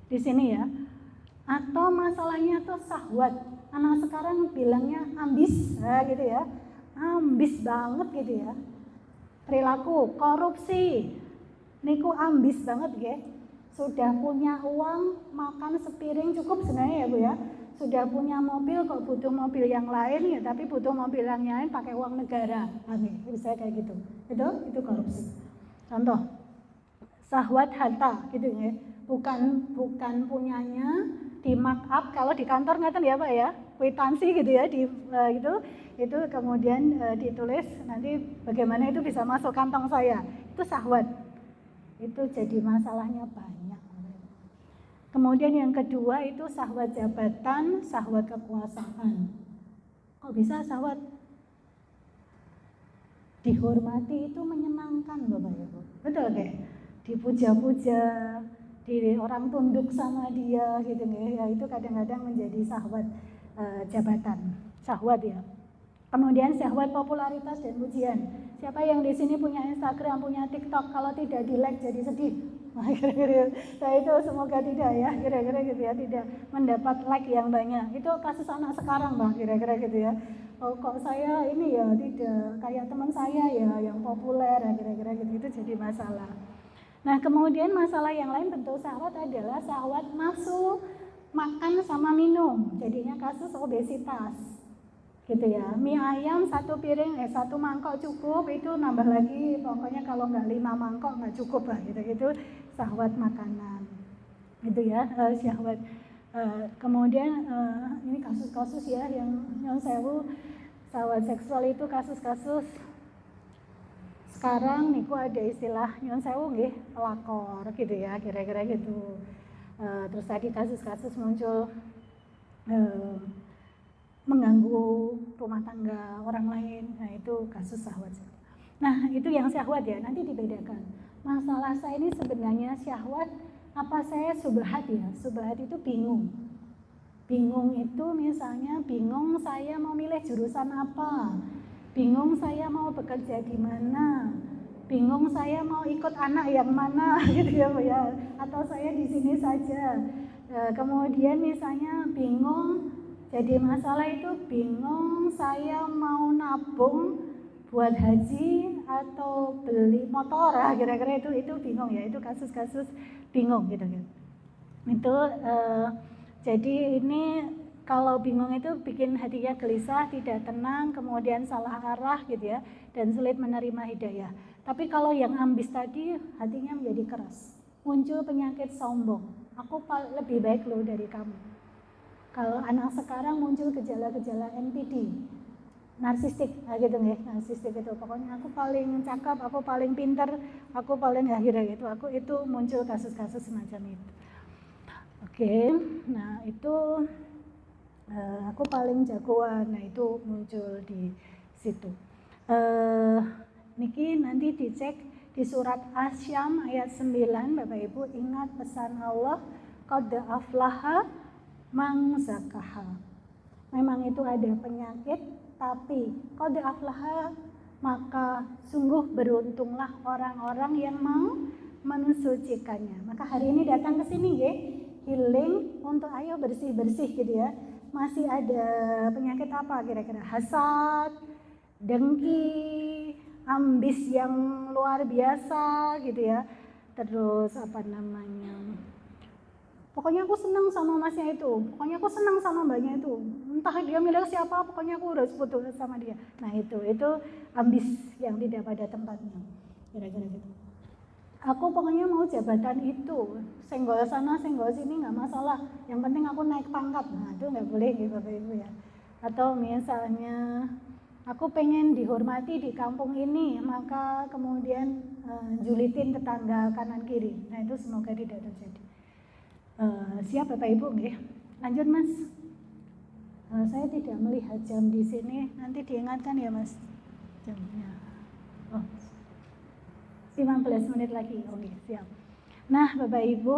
di sini ya. Atau masalahnya tuh syahwat. Anak sekarang bilangnya ambis, gitu ya. Ambis banget gitu ya. Perilaku korupsi. Niku ambis banget ya. Sudah punya uang, makan sepiring cukup sebenarnya ya Bu ya. Sudah punya mobil kok butuh mobil yang lain ya, tapi butuh mobil yang lain pakai uang negara. Bisa kayak gitu. Itu korupsi. Contoh, syahwat harta gitu ya. Bukan punyanya, di mark up kalau di kantor ngeten ya Pak ya. Kwitansi gitu ya itu kemudian ditulis nanti bagaimana itu bisa masuk kantong saya. Itu syahwat. Itu jadi masalahnya banyak. Kemudian yang kedua itu syahwat jabatan, syahwat kekuasaan. Kok bisa syahwat? Dihormati itu menyenangkan Bapak Ibu. Betul kayak dipuja-puja, orang tunduk sama dia gitu ya. Itu kadang-kadang menjadi syahwat jabatan, syahwat ya. Kemudian syahwat popularitas dan pujian. Siapa yang di sini punya Instagram, punya TikTok, kalau tidak di-like jadi sedih. Kira-kira itu semoga tidak ya, kira-kira gitu ya, tidak mendapat like yang banyak. Itu kasus anak sekarang Bang, kira-kira gitu ya. Oh, kok saya ini ya tidak kayak teman saya ya yang populer ya, kira-kira gitu, itu jadi masalah. Nah, kemudian masalah yang lain bentuk syahwat adalah syahwat nafsu makan sama minum. Jadinya kasus obesitas. Gitu ya, mie ayam satu piring, satu mangkok cukup, itu nambah lagi, pokoknya kalau nggak 5 mangkok nggak cukup lah, gitu syahwat makanan, gitu ya, syahwat. Kemudian ini kasus-kasus ya yang sewu, syahwat seksual itu kasus-kasus sekarang niku ada istilah nyon sewu nggih, pelakor gitu ya, kira-kira gitu. Terus tadi kasus-kasus muncul mengganggu rumah tangga orang lain, nah itu kasus syahwat. Nah itu yang syahwat ya, nanti dibedakan. Masalah saya ini sebenarnya syahwat Apa saya subhat ya? Subhat itu bingung. Bingung itu misalnya bingung saya mau milih jurusan apa, bingung saya mau bekerja di mana, bingung saya mau ikut anak yang mana gitu ya, atau saya di sini saja. Kemudian misalnya bingung, jadi masalah itu bingung saya mau nabung buat haji atau beli motor, kira-kira itu bingung ya, itu kasus-kasus bingung gitu kan. Itu jadi ini kalau bingung itu bikin hatinya gelisah, tidak tenang, kemudian salah arah gitu ya, dan sulit menerima hidayah. Tapi kalau yang ambis tadi hatinya menjadi keras, muncul penyakit sombong. Aku lebih baik loh dari kamu. Kalau anak sekarang muncul gejala-gejala NPD, narsistik, gitu ya, narsistik itu pokoknya aku paling cakep, aku paling pinter, aku paling akhirnya gitu. Aku itu muncul kasus-kasus semacam itu. Oke, nah itu aku paling jagoan, nah itu muncul di situ. Niki nanti dicek di surat Asyam ayat 9, Bapak Ibu ingat pesan Allah, qad aflaha man zakaha. Memang itu ada penyakit, tapi qad aflaha, maka sungguh beruntunglah orang-orang yang mau mensucikannya. Maka hari ini datang ke sini ya, healing untuk ayo bersih-bersih gitu ya. Masih ada penyakit apa kira-kira? Hasad, dengki, ambis yang luar biasa gitu ya. Terus apa namanya? Pokoknya aku senang sama masnya itu, pokoknya aku senang sama mbaknya itu. Entah dia milik siapa, pokoknya aku harus putus sama dia. Nah itu ambis yang tidak pada tempatnya. Kira-kira gitu. Aku pokoknya mau jabatan itu, senggol sana, senggol sini nggak masalah. Yang penting aku naik pangkat, nah itu nggak boleh gitu Bapak Ibu ya. Atau misalnya aku pengen dihormati di kampung ini, maka kemudian julitin tetangga kanan kiri. Nah itu semoga tidak terjadi. Siap Bapak Ibu nggih? Lanjut Mas. Saya tidak melihat jam di sini, nanti diingatkan ya Mas jamnya. Oh. 15 menit lagi, oke siap. Nah Bapak Ibu,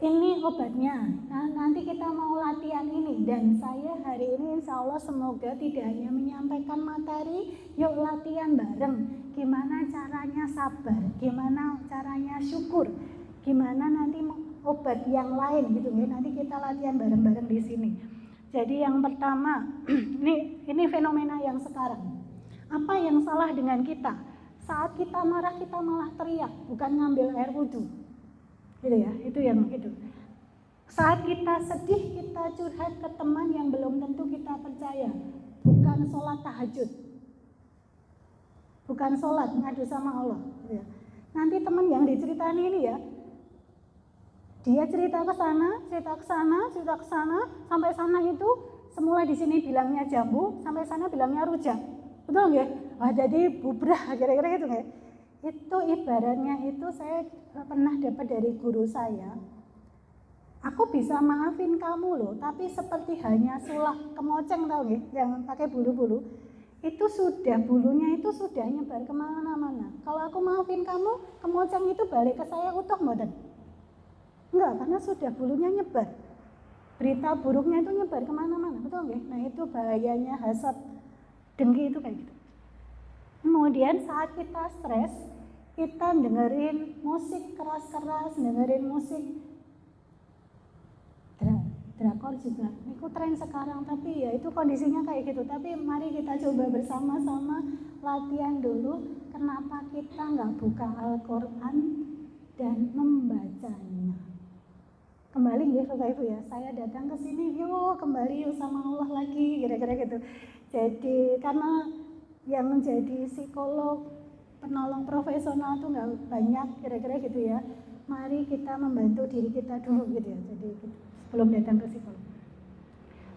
ini obatnya. Nah nanti kita mau latihan ini, dan saya hari ini insya Allah semoga tidak hanya menyampaikan materi, yuk latihan bareng. Gimana caranya sabar, gimana caranya syukur, gimana nanti obat yang lain gitu ya. Nanti kita latihan bareng-bareng di sini. Jadi yang pertama, ini fenomena yang sekarang. Apa yang salah dengan kita? Saat kita marah kita malah teriak, bukan ngambil air wudhu, gitu ya, itu yang gitu. Saat kita sedih kita curhat ke teman yang belum tentu kita percaya, bukan sholat tahajud, bukan sholat ngadu sama Allah. Gitu ya. Nanti teman yang diceritain ini ya, dia cerita ke sana, cerita ke sana, cerita ke sana, sampai sana itu semula di sini bilangnya jambu, sampai sana bilangnya rujak, betul nggak? Wah jadi bubrah kira-kira gitu nggak? Itu ibaratnya itu saya pernah dapat dari guru saya. Aku bisa maafin kamu loh, tapi seperti hanya sulak kemoceng tau nggak? Yang pakai bulu-bulu, itu sudah bulunya itu sudah nyebar kemana-mana. Kalau aku maafin kamu, kemoceng itu balik ke saya utuh mboten? Enggak, karena sudah bulunya nyebar. Berita buruknya itu nyebar kemana-mana, betul nggak? Nah itu bahayanya hasad, dengki itu kayak gitu. Kemudian saat kita stres, kita dengerin musik keras-keras, dengerin musik drakor juga. Itu tren sekarang, tapi ya itu kondisinya kayak gitu. Tapi mari kita coba bersama-sama latihan dulu. Kenapa kita nggak buka Al-Quran dan membacanya? Kembali ya Bapak Ibu ya, saya datang ke sini, yuk kembali yuk sama Allah lagi, kira-kira gitu. Jadi karena yang menjadi psikolog, penolong profesional tuh nggak banyak, kira-kira gitu ya. Mari kita membantu diri kita dulu gitu ya. Jadi sebelum datang ke psikolog.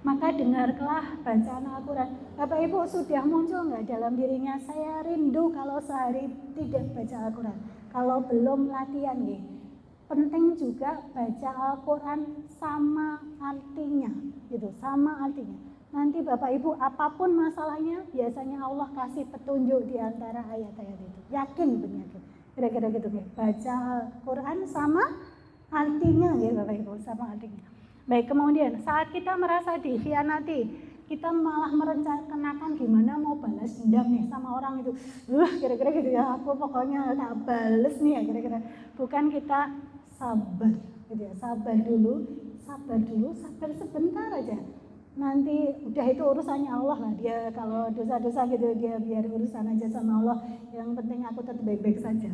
Maka dengarlah bacaan Al-Quran. Bapak Ibu sudah muncul nggak dalam dirinya? Saya rindu kalau sehari tidak baca Al-Quran. Kalau belum latihan nih. Penting juga baca Al-Quran sama artinya, gitu, sama artinya. Nanti Bapak Ibu apapun masalahnya, biasanya Allah kasih petunjuk di antara ayat-ayat itu. Yakin penyakit. Kira-kira gitu ya. Baca Quran sama artinya ya Bapak Ibu, sama artinya. Baik, kemudian saat kita merasa dikhianati, kita malah merencanakan gimana mau balas dendam nih sama orang itu. Kira-kira gitu ya, aku pokoknya tak bales nih ya kira-kira. Bukan kita sabar gitu ya, sabar dulu, sabar sebentar aja. Nanti udah itu urusannya Allah lah, dia kalau dosa-dosa gitu dia biar urusan aja sama Allah, yang penting aku tetap baik-baik saja.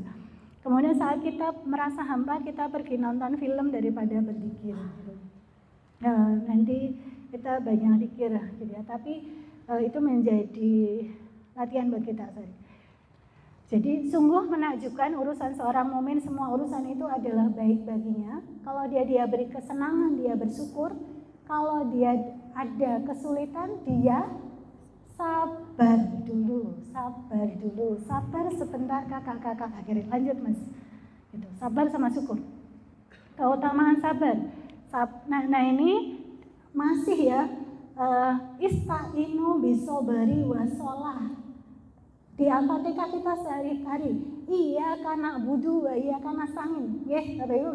Kemudian saat kita merasa hampa, kita pergi nonton film daripada berzikir gitu. Nanti kita banyak zikir gitu ya, tapi itu menjadi latihan buat kita. Jadi sungguh menakjubkan urusan seorang mukmin, semua urusan itu adalah baik baginya. Kalau dia beri kesenangan, dia bersyukur. Kalau dia ada kesulitan, dia sabar dulu, sabar sebentar kakak-kakak. Akhirnya lanjut Mas. Gitu. Sabar sama syukur. Keutamaan sabar. Nah ini masih ya, ista'inu bisobari wasolah. Di Al-Fatihah kita sehari-hari, iya karena budu, iya karena sangin, Bapak Ibu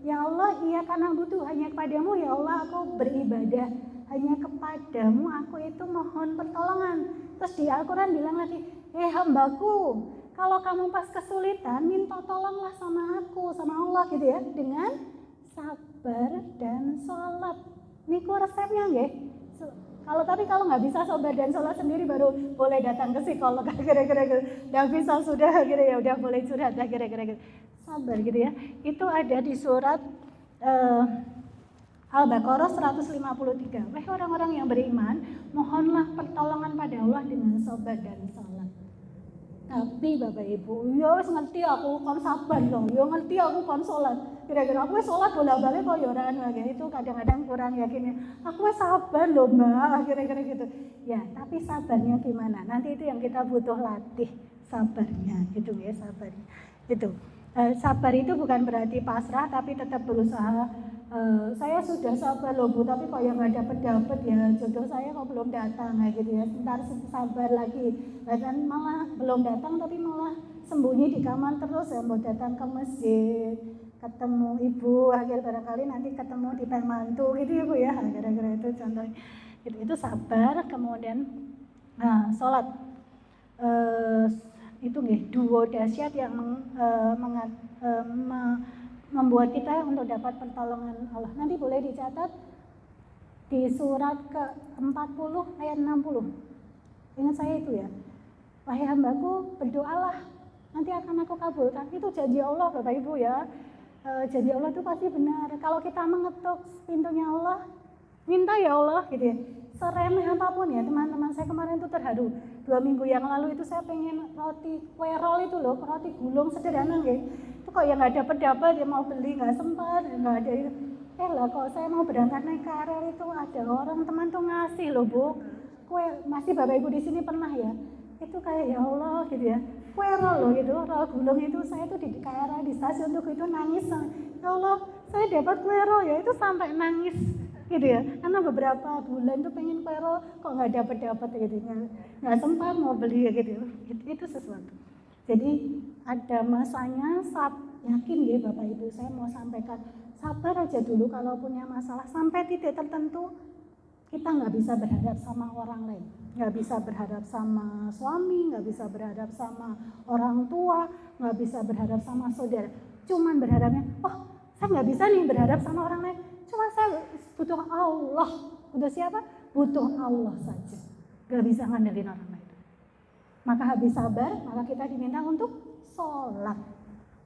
ya Allah, iya karena butuh hanya kepadamu ya Allah aku beribadah, hanya kepadamu aku itu mohon pertolongan. Terus di Al-Quran bilang lagi, hambaku, kalau kamu pas kesulitan minta tolonglah sama aku, sama Allah gitu ya, dengan sabar dan sholat. Niku resepnya Tapi kalau nggak bisa sabar dan sholat sendiri baru boleh datang ke psikolog kira-kira. Nggak bisa sudah gitu ya, udah boleh curhat kira-kira. Sabar gitu ya. Itu ada di surat Al-Baqarah 153. Wahai orang-orang yang beriman, mohonlah pertolongan pada Allah dengan sabar dan sholat. Tapi Bapak Ibu, ya wis ngerti aku kon sabar loh, ya ngerti aku kon sholat. Kira-kira aku sholat bolak-balik kok ya ora itu kadang-kadang kurang yakin. Aku sabar loh Mbak, kira-kira gitu. Ya, tapi sabarnya gimana? Nanti itu yang kita butuh latih sabarnya, gitu ya sabarnya. Itu. Sabar itu bukan berarti pasrah, tapi tetap berusaha. Saya sudah sabar loh Bu, tapi kok yang nggak dapet ya jodoh saya kok belum datang gitu ya. Sebentar sabar lagi, dan malah belum datang tapi malah sembunyi di kamar terus ya, mau datang ke masjid, ketemu ibu, akhir barangkali nanti ketemu di mantu gitu ya Bu ya, kira-kira itu contohnya. Itu sabar, kemudian sholat. Itu duo dahsyat yang membuat kita untuk dapat pertolongan Allah. Nanti boleh dicatat di surat ke-40 ayat 60. Ingat saya itu ya. Wahai hambaku, berdoalah, nanti akan aku kabulkan. Itu janji Allah Bapak Ibu ya. Janji Allah itu pasti benar. Kalau kita mengetuk pintunya Allah, minta ya Allah gitu ya. Seremeh apapun ya teman-teman, saya kemarin itu terharu. 2 minggu yang lalu itu saya pengen roti kue roll itu loh, roti gulung sederhana itu kok ya nggak dapat ya, mau beli nggak sempat, nggak ada itu. Lah kok saya mau berangkat naik KRL itu ada orang teman tuh ngasih loh Bu, kue, masih Bapak Ibu di sini pernah ya, itu kayak ya Allah gitu ya, kue roll loh gitu, roll gulung itu. Saya tuh di KRL di stasiun tuh itu nangis, ya Allah saya dapat kue roll ya, itu sampai nangis gitu ya, karena beberapa bulan tuh pengen kue roll kok nggak dapat gitu, nggak sempat mau beli gitu. Itu sesuatu. Jadi ada masanya, yakin ya Bapak Ibu, saya mau sampaikan, sabar aja dulu kalau punya masalah. Sampai titik tertentu kita nggak bisa berharap sama orang lain, nggak bisa berharap sama suami, nggak bisa berharap sama orang tua, nggak bisa berharap sama saudara. Cuman berharapnya, saya nggak bisa nih berharap sama orang lain, cuma saya butuh Allah. Butuh siapa? Butuh Allah saja, nggak bisa ngandelin orang lain. Maka habis sabar, maka kita diminta untuk sholat.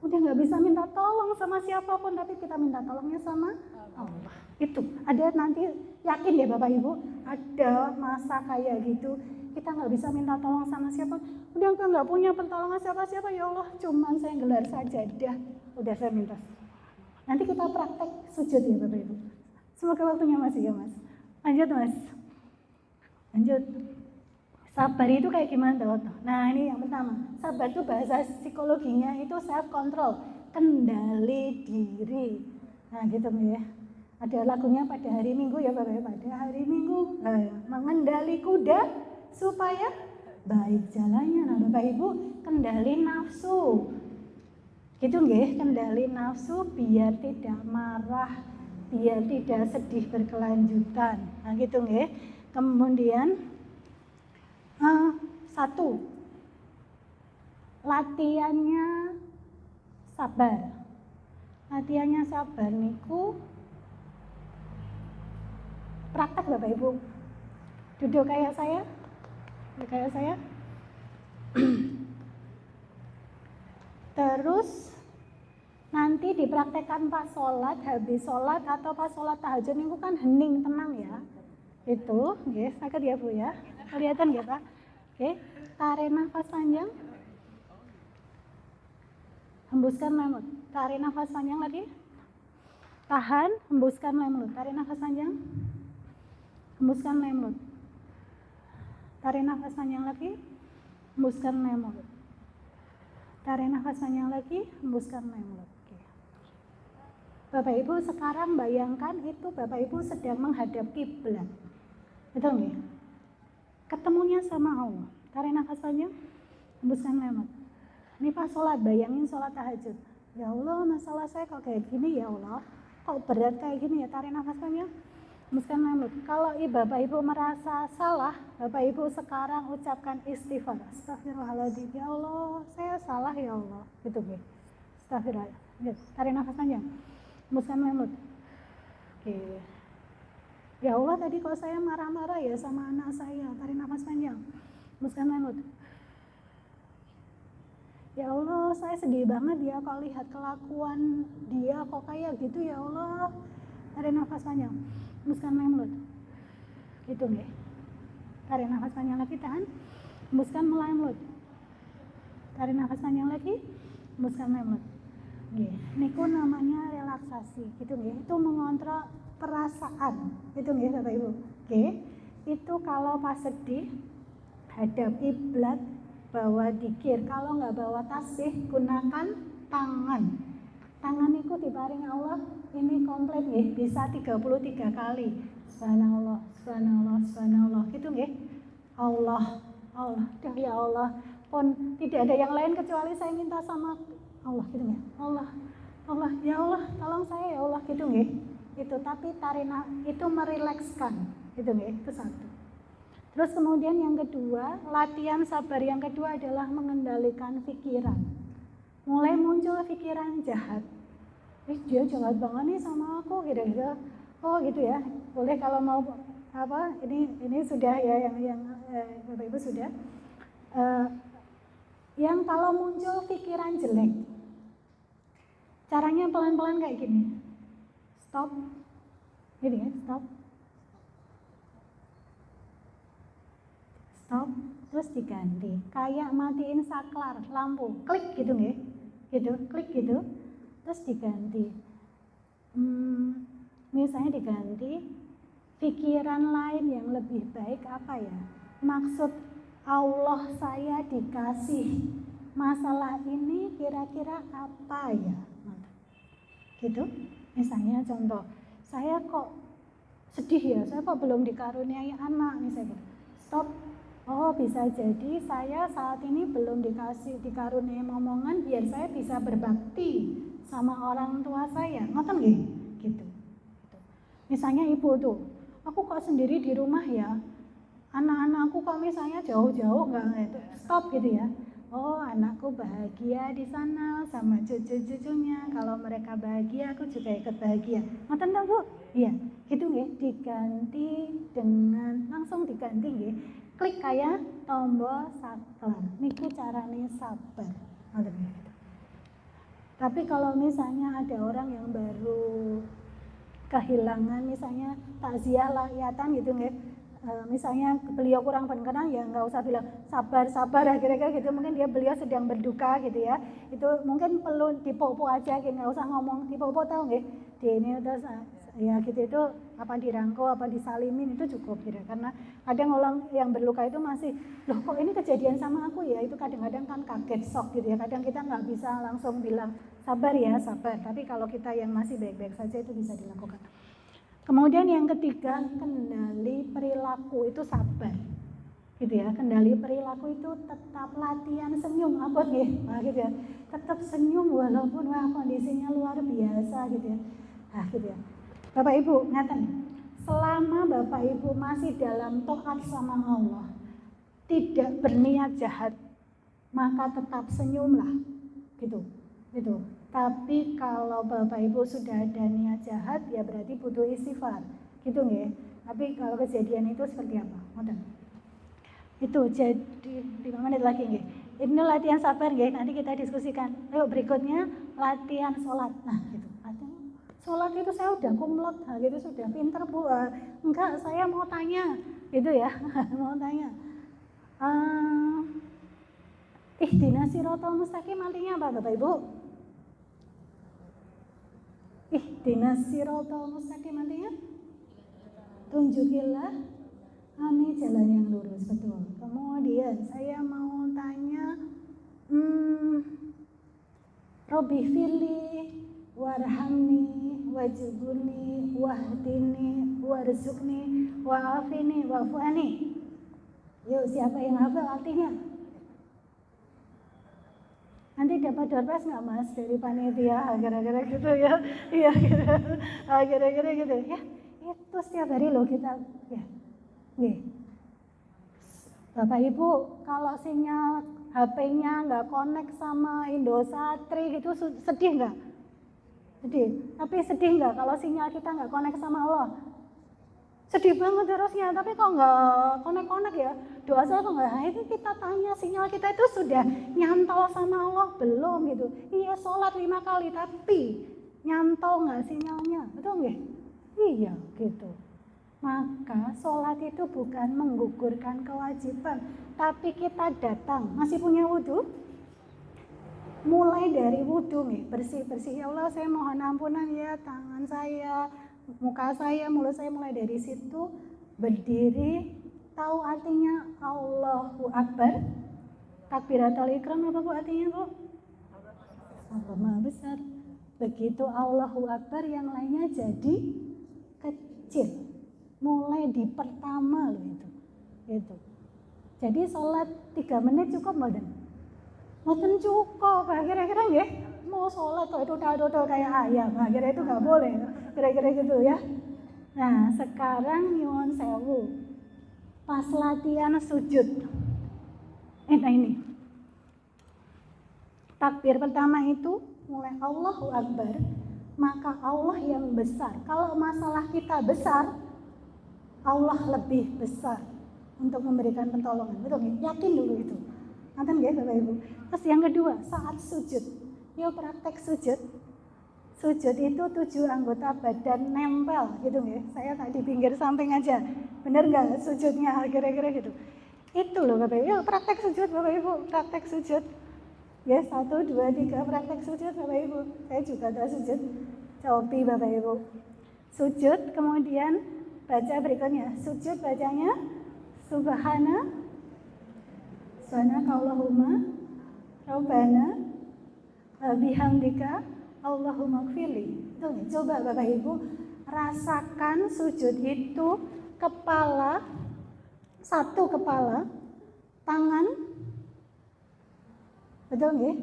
Udah nggak bisa minta tolong sama siapapun, tapi kita minta tolongnya sama Allah. Itu ada nanti, yakin ya Bapak Ibu, ada masa kayak gitu, kita nggak bisa minta tolong sama siapa. Udah nggak punya pertolongan siapa-siapa, ya Allah, cuman saya gelar sajadah, udah saya minta. Nanti kita praktek sujud ya Bapak Ibu. Semoga waktunya masih ya Mas. Lanjut Mas. Lanjut. Sabar itu kayak gimana tuh? Nah ini yang pertama, sabar itu bahasa psikologinya itu self control, kendali diri. Nah gitu ya. Ada lagunya pada hari Minggu ya Bapak, pada hari Minggu mengendali kuda supaya baik jalannya. Nah Bapak Ibu, kendali nafsu. Gitu nggih, kendali nafsu biar tidak marah, biar tidak sedih berkelanjutan. Nah gitu nggih. Kemudian satu, latihannya sabar. Latihannya sabar niku praktek Bapak Ibu. Duduk kayak saya. Terus nanti dipraktekkan pas sholat, habis sholat atau pas sholat tahajud niku kan hening tenang ya. Itu, nggih, sakit ya Bu ya. Kelihatan nggih Pak? Oke, tarik nafas panjang. Hembuskan lemut. Tarik nafas panjang lagi. Tahan, hembuskan lemut. Tarik nafas panjang. Hembuskan lemut. Tarik nafas panjang lagi. Hembuskan lemut. Tarik nafas panjang lagi, hembuskan lemut. Bapak Ibu sekarang bayangkan itu Bapak Ibu sedang menghadap kiblat. Betul nggih? Ketemunya sama Allah. Tarik nafas panjang, hembuskan lemut. Ini pas sholat, bayangin sholat tahajud. Ya Allah, masalah saya kok kayak gini ya Allah. Kok berat kayak gini ya, tarik nafas panjang. Hembuskan lemut. Kalau Bapak Ibu merasa salah, Bapak Ibu sekarang ucapkan istighfar. Astagfirullahaladzim, ya Allah, saya salah ya Allah. Gitu nggih. Astagfirullah. Tarik nafas panjang. Hembuskan lemut. Oke. Ya Allah, tadi kok saya marah-marah ya sama anak saya. Tarik nafas panjang. Hembuskan lemut. Ya Allah, saya sedih banget ya kalau lihat kelakuan dia kok kayak gitu ya Allah. Tarik nafas panjang. Hembuskan lemut. Gitu nggih. Tarik nafas panjang lagi, tahan. Hembuskan lemut. Tarik nafas panjang lagi. Hembuskan lemut. Nggih, niku namanya relaksasi, gitu nggih. Itu mengontrol perasaan. Itu nggih Bapak Ibu. Nggih. Itu kalau pas sedih hadap kiblat, bawa dzikir. Kalau nggak bawa tasbih, gunakan tangan. Tangan itu diparing Allah ini komplit nggih, bisa 33 kali. Subhanallah, subhanallah, subhanallah. Gitu nggih. Allah, duh ya Allah. Pun tidak ada yang lain kecuali saya minta sama Allah, gitu nggih. Allah, ya Allah, tolong saya ya Allah, gitu nggih. Itu tapi tarina itu merilekskan, gitu nggih. Itu satu. Terus kemudian yang kedua, latihan sabar yang kedua adalah mengendalikan pikiran. Mulai muncul pikiran jahat. Dia jahat banget nih sama aku, gitu-gitu. Oh gitu ya. Boleh kalau mau apa? Ini sudah ya yang Bapak Ibu sudah. Yang kalau muncul pikiran jelek, caranya pelan-pelan kayak gini. Stop. Gini ya, stop. Stop, terus diganti. Kayak matiin saklar lampu, klik gitu nggih. Gitu, klik gitu. Terus diganti. Misalnya diganti pikiran lain yang lebih baik apa ya? Maksud Allah saya dikasih masalah ini kira-kira apa ya? Gitu. Misalnya contoh, saya kok sedih ya, saya kok belum dikaruniai anak misalnya. Stop. Oh bisa jadi saya saat ini belum dikaruniai momongan biar saya bisa berbakti sama orang tua saya, ngoten nggih? Gitu. Misalnya ibu tuh, aku kok sendiri di rumah ya, anak-anakku kok misalnya jauh-jauh nggak itu, stop gitu ya. Oh anakku bahagia di sana sama cucu-cucunya, kalau mereka bahagia aku juga ikut bahagia. Ngoten nggak Bu? Iya, gitu nggih. Diganti dengan langsung diganti nggih. Klik kayak tombol saklar. Niku carane sabar. Tapi kalau misalnya ada orang yang baru kehilangan misalnya takziah lahyatan gitu nggih. Misalnya beliau kurang berkenan ya nggak usah bilang sabar kira-kira gitu, mungkin beliau sedang berduka gitu ya, itu mungkin perlu dipopo aja gitu, nggak usah ngomong dipopo, tahu nggih di ini terus ya gitu, itu apa dirangkul apa disalimin itu cukup gitu, karena kadang orang yang berluka itu masih loh kok ini kejadian sama aku ya, itu kadang-kadang kan kaget shock gitu ya, kadang kita nggak bisa langsung bilang sabar ya sabar, tapi kalau kita yang masih baik-baik saja itu bisa dilakukan. Kemudian yang ketiga, kendali perilaku itu sabar. gitu ya. Kendali perilaku itu tetap latihan senyum, apa nggih? Nah, gitu ya. Tetap senyum walaupun kondisinya luar biasa gitu ya. Nah, gitu ya. Bapak Ibu, ngaten. Selama Bapak Ibu masih dalam taat sama Allah, tidak berniat jahat, maka tetap senyumlah, gitu. Gitu. Tapi kalau Bapak Ibu sudah ada niat jahat, ya berarti butuh istighfar, gitu nggih. Tapi kalau kejadian itu seperti apa? Ngoten. Itu jadi 5 menit lagi nggih. Ini latihan sabar nggih, nanti kita diskusikan. Ayo berikutnya latihan sholat. Nah, gitu. Latihan sholat itu saya udah kumlot, gitu sudah pinter Bu. Enggak, saya mau tanya, gitu ya. Mau tanya. Ihdinas siratal mustaqim artinya apa Bapak Ibu? Ihdinas siratal mustaqim artinya tunjukilah kami jalan yang lurus, betul. Kemudian saya mau tanya, Robbi firli warhamni wajibuni wahdini warzuqni wa'afini wa'fu'ani. Yuk, siapa yang hafal artinya? Nanti dapat doorpress nggak Mas dari panitia? Kira-kira gitu ya. Iya, kira-kira gitu ya. Itu setiap hari loh kita ya. Nih. Bapak Ibu, kalau sinyal HP-nya nggak connect sama Indosatri gitu sedih nggak? Sedih. Tapi sedih nggak kalau sinyal kita nggak connect sama Allah? Sedih banget harusnya, tapi kok nggak connect ya? Doa saya kok nggak? Itu kita tanya sinyal kita itu sudah nyantol sama Allah belum gitu? Iya sholat 5 kali, tapi nyantol nggak sinyalnya? Betul nggak? Iya gitu. Maka sholat itu bukan menggugurkan kewajiban, tapi kita datang masih punya wudhu. Mulai dari wudhu nih, bersih-bersih. Ya Allah, saya mohon ampunan ya, tangan saya, muka saya, mulut saya, mulai dari situ berdiri. Tahu artinya Allahu Akbar? Takbiratul Ikram apa Bu artinya Bu? Allah Maha Besar. Begitu Allahu Akbar, yang lainnya jadi kecil. Mulai di pertama loh itu. Jadi sholat 3 menit cukup mboten? Mboten cukup, kira-kira nggih. Mau sholat kok dodol-dodol kayak ayam, kira itu nggak boleh, kira-kira gitu ya. Nah sekarang nyuwun sewu, pas latihan sujud, nah ini takbir pertama itu mulai Allahu Akbar, maka Allah yang besar. Kalau masalah kita besar, Allah lebih besar untuk memberikan pertolongan. Betul nggih? Yakin dulu itu. Nanti nggih Bapak Ibu. Terus yang kedua, saat sujud. Yuk praktek sujud. Sujud itu 7 anggota badan nempel gitu nggih. Saya tak di pinggir samping aja. Bener nggak sujudnya kira-kira gitu. Itu loh Bapak Ibu. Yuk praktek sujud Bapak Ibu. Praktek sujud. Ya 1, 2, 3 praktek sujud Bapak Ibu. Saya juga ada sujud. Cobi Bapak Ibu. Sujud kemudian baca berikutnya. Sujud bacanya Subhanakallahumma Rabbana bihamdika Allahumma gfirli. Tuh, coba Bapak Ibu rasakan sujud itu kepala, satu kepala, tangan. Betul nggih?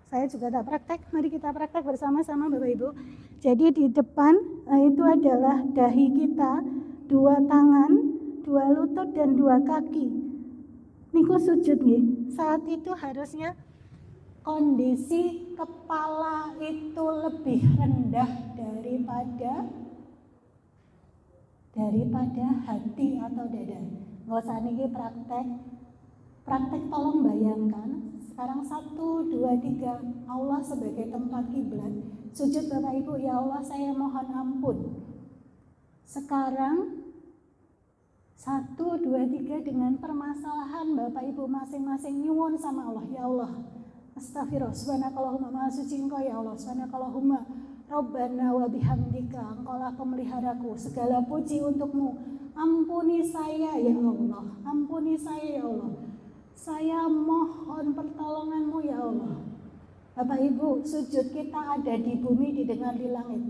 Saya juga tak praktek, mari kita praktek bersama-sama Bapak Ibu. Jadi di depan itu adalah dahi kita, 2 tangan, 2 lutut dan 2 kaki. Niku sujud nggih. Saat itu harusnya kondisi kepala itu lebih rendah daripada hati atau dada. Nggak usah niki praktek. Praktek tolong bayangkan. Sekarang 1, 2, 3 Allah sebagai tempat kiblat. Sujud Bapak Ibu, ya Allah saya mohon ampun. Sekarang 1, 2, 3 dengan permasalahan Bapak Ibu masing-masing nyuwun sama Allah. Ya Allah, astagfirullah, subhanakallahumma, maha suci Engkau ya Allah, subhanakallahumma Rabbana wa bihamdika, Engkaulah pemeliharaku, segala puji untukmu. Ampuni saya ya Allah, ampuni saya ya Allah. Saya mohon pertolonganmu ya Allah. Bapak Ibu, sujud kita ada di bumi, didengar di langit.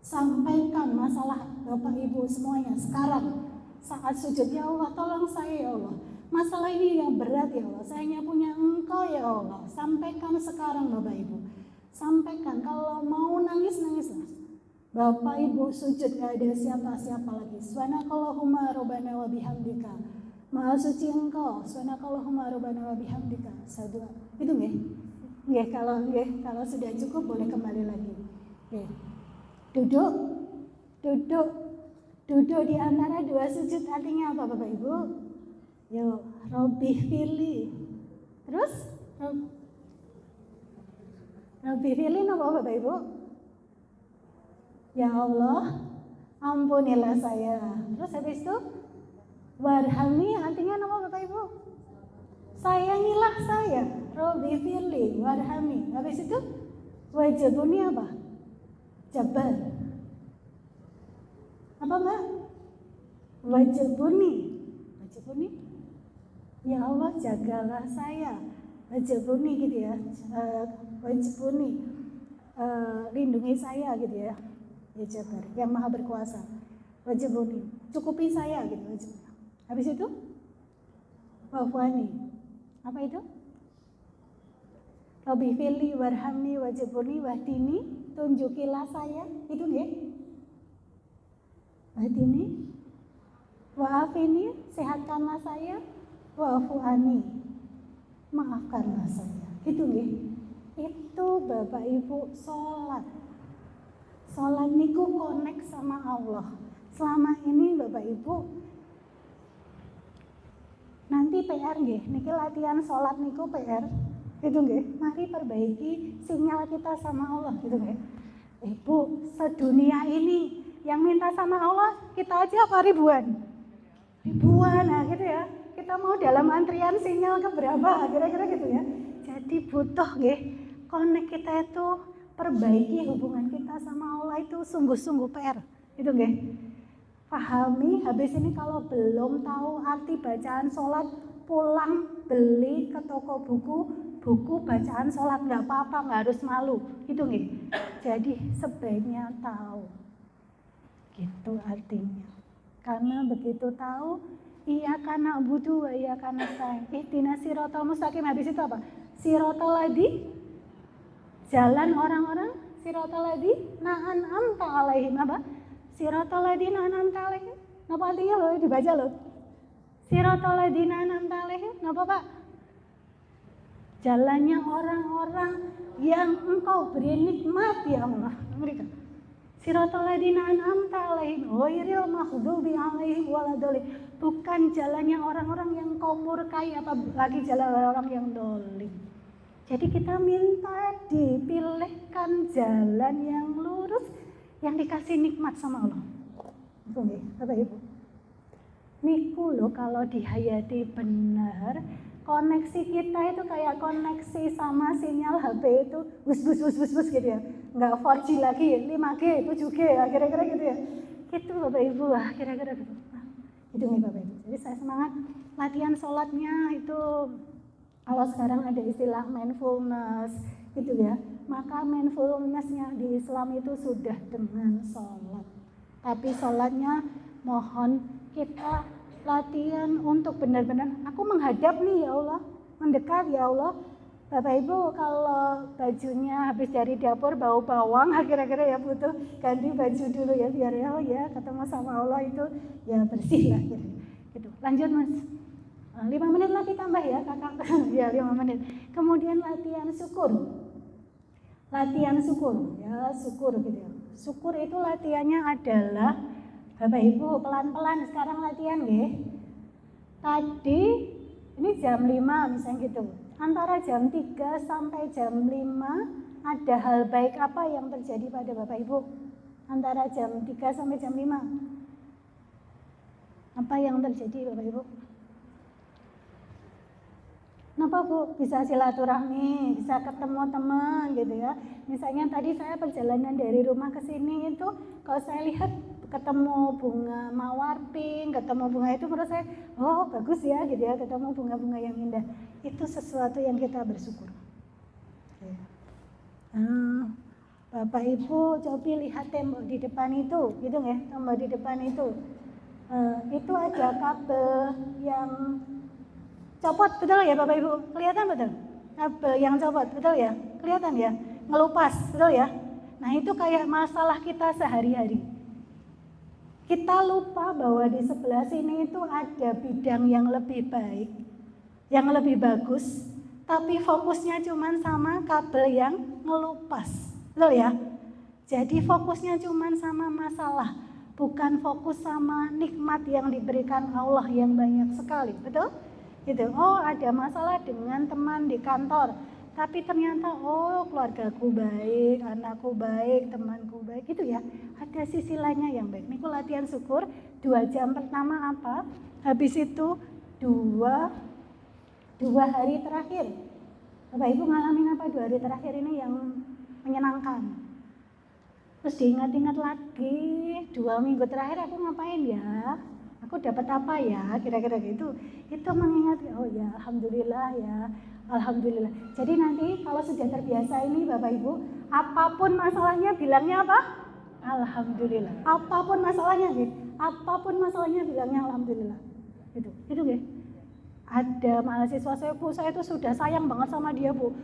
Sampaikan masalah Bapak Ibu semuanya sekarang. saat sujud, ya Allah tolong saya ya Allah. Masalah ini yang berat ya Allah, saya hanya punya Engkau ya Allah. Sampaikan sekarang Bapak Ibu. Sampaikan, kalau mau nangis-nangislah. Bapak Ibu sujud, gak ada siapa-siapa lagi. Subhanakallahumma rabbana wa bihamdika. Maha suci Engkau. Subhanakallahumma rabbana wa bihamdika. Itu nggih? Nggih, kalau sudah cukup boleh kembali lagi. Nggih. Duduk di antara dua sujud artinya apa Bapak Ibu? Yo, Robbi Firli. Terus Robbi Firli apa Bapak Ibu? Ya Allah, ampunilah saya. Terus habis itu warhamni artinya apa Bapak Ibu? Sayangilah saya. Robbi Firli, warhamni. Habis itu wajibuni apa? Jabar. Apa Mbak? Wajibuni. Ya Allah jagalah saya. Wajibuni gitu ya. Wajibuni. Lindungi saya gitu ya. Ya Jabar, yang maha berkuasa. Wajibuni. Cukupi saya gitu. Wajibuni. Habis itu wafwani. Apa itu? Rabbi fili warhamni wajibuni wahdini. Tunjukilah saya. Itu nggih? Wahdini. Wa'afini, sehatkanlah saya. Wa'afu'ani, maafkanlah saya. Itu nggih. Itu Bapak Ibu sholat. Sholat niku connect sama Allah. Selama ini Bapak Ibu nanti PR nggih, niki latihan sholat niku PR. Itu nggih. Mari perbaiki sinyal kita sama Allah gitu nggih. Ibu, sedunia ini yang minta sama Allah kita aja apa ribuan? Ribuan, nah gitu ya. Kita mau dalam antrian sinyal ke berapa, kira-kira gitu ya. Jadi butuh nggih, connect kita itu, perbaiki hubungan kita sama Allah itu sungguh-sungguh PR. Itu nggih. Pahami, habis ini kalau belum tahu arti bacaan sholat, pulang beli ke toko buku bacaan sholat, nggak apa-apa, nggak harus malu. Itu nggih. Jadi sebaiknya tahu. Gitu artinya. Karena begitu tahu, iyyaka na'budu wa iyyaka nasta'in. Ihdinas siratal mustaqim. Habis itu apa? Siratal ladi, jalan orang-orang, siratal ladi na'an'amta alaihim. Apa? Siratal ladi na'an'amta alaihim. Napa artinya loh, dibaca loh. Siratal ladi na'an'amta alaihim. Napa Pak? Jalannya orang-orang yang Engkau beri nikmat ya Allah. Mereka. Siratal ladzina an'amta 'alaihim ghairil maghdubi 'alaihim waladdallin. Bukan jalannya orang-orang yang Kau murkai, apalagi jalan orang yang dolim. Jadi kita minta dipilihkan jalan yang lurus, yang dikasih nikmat sama Allah. Itu nggih, Bapak Ibu. Niku loh kalau dihayati benar, koneksi kita itu kayak koneksi sama sinyal HP itu bus gitu ya. Enggak 4G lagi, 5G, 7G, kira-kira gitu ya. Itu Bapak Ibu, kira-kira gitu. Itu nih Bapak Ibu. Jadi saya semangat latihan sholatnya itu. Kalau sekarang ada istilah mindfulness gitu ya. Maka mindfulnessnya di Islam itu sudah dengan sholat. Tapi sholatnya mohon kita latihan untuk benar-benar aku menghadap nih ya Allah, mendekat ya Allah. Bapak Ibu kalau bajunya habis dari dapur bau bawang, kira-kira ya butuh ganti baju dulu ya biar ya ketemu sama Allah itu ya bersih lah gitu. Lanjut Mas. 5 menit lagi tambah ya kakak. Ya 5 menit. Kemudian latihan syukur. Latihan syukur ya, syukur gitu ya. Syukur itu latihannya adalah Bapak Ibu pelan-pelan sekarang latihan nggih. Tadi ini jam 5 misalnya gitu. Antara jam 3 sampai jam 5 ada hal baik apa yang terjadi pada Bapak Ibu? Antara jam 3 sampai jam 5. Apa yang terjadi Bapak Ibu? Kenapa Bu? Bisa silaturahmi, bisa ketemu teman gitu ya. Misalnya tadi saya perjalanan dari rumah ke sini itu kalau saya lihat ketemu bunga mawar pink, ketemu bunga itu menurut saya, oh bagus ya gitu ya, ketemu bunga-bunga yang indah. Itu sesuatu yang kita bersyukur. Bapak Ibu coba lihat tembok di depan itu, gitu ya, tembok di depan itu. itu ada kabel yang copot, betul ya Bapak Ibu? Kelihatan betul? Kabel yang copot, betul ya? Kelihatan ya? Ngelupas, betul ya? Nah itu kayak masalah kita sehari-hari. Kita lupa bahwa di sebelah sini itu ada bidang yang lebih baik, yang lebih bagus, tapi fokusnya cuma sama kabel yang ngelupas, betul ya? Jadi fokusnya cuma sama masalah, bukan fokus sama nikmat yang diberikan Allah yang banyak sekali, betul? Gitu. Oh ada masalah dengan teman di kantor, tapi ternyata oh keluargaku baik, anakku baik, temanku baik, gitu ya. Ada sisi lainnya yang baik. Niku latihan syukur 2 jam pertama apa? Habis itu 2 hari terakhir. Bapak Ibu ngalamin apa 2 hari terakhir ini yang menyenangkan? Terus diingat-ingat lagi 2 minggu terakhir aku ngapain ya? Aku dapat apa ya? Kira-kira gitu. Itu mengingat, oh ya alhamdulillah ya. Alhamdulillah. Jadi nanti kalau sudah terbiasa ini Bapak Ibu, apapun masalahnya bilangnya apa? Alhamdulillah. Apapun masalahnya gitu. Apapun masalahnya bilangnya alhamdulillah. Itu gitu. Ada mahasiswa saya, Bu, saya itu sudah sayang banget sama dia, Bu.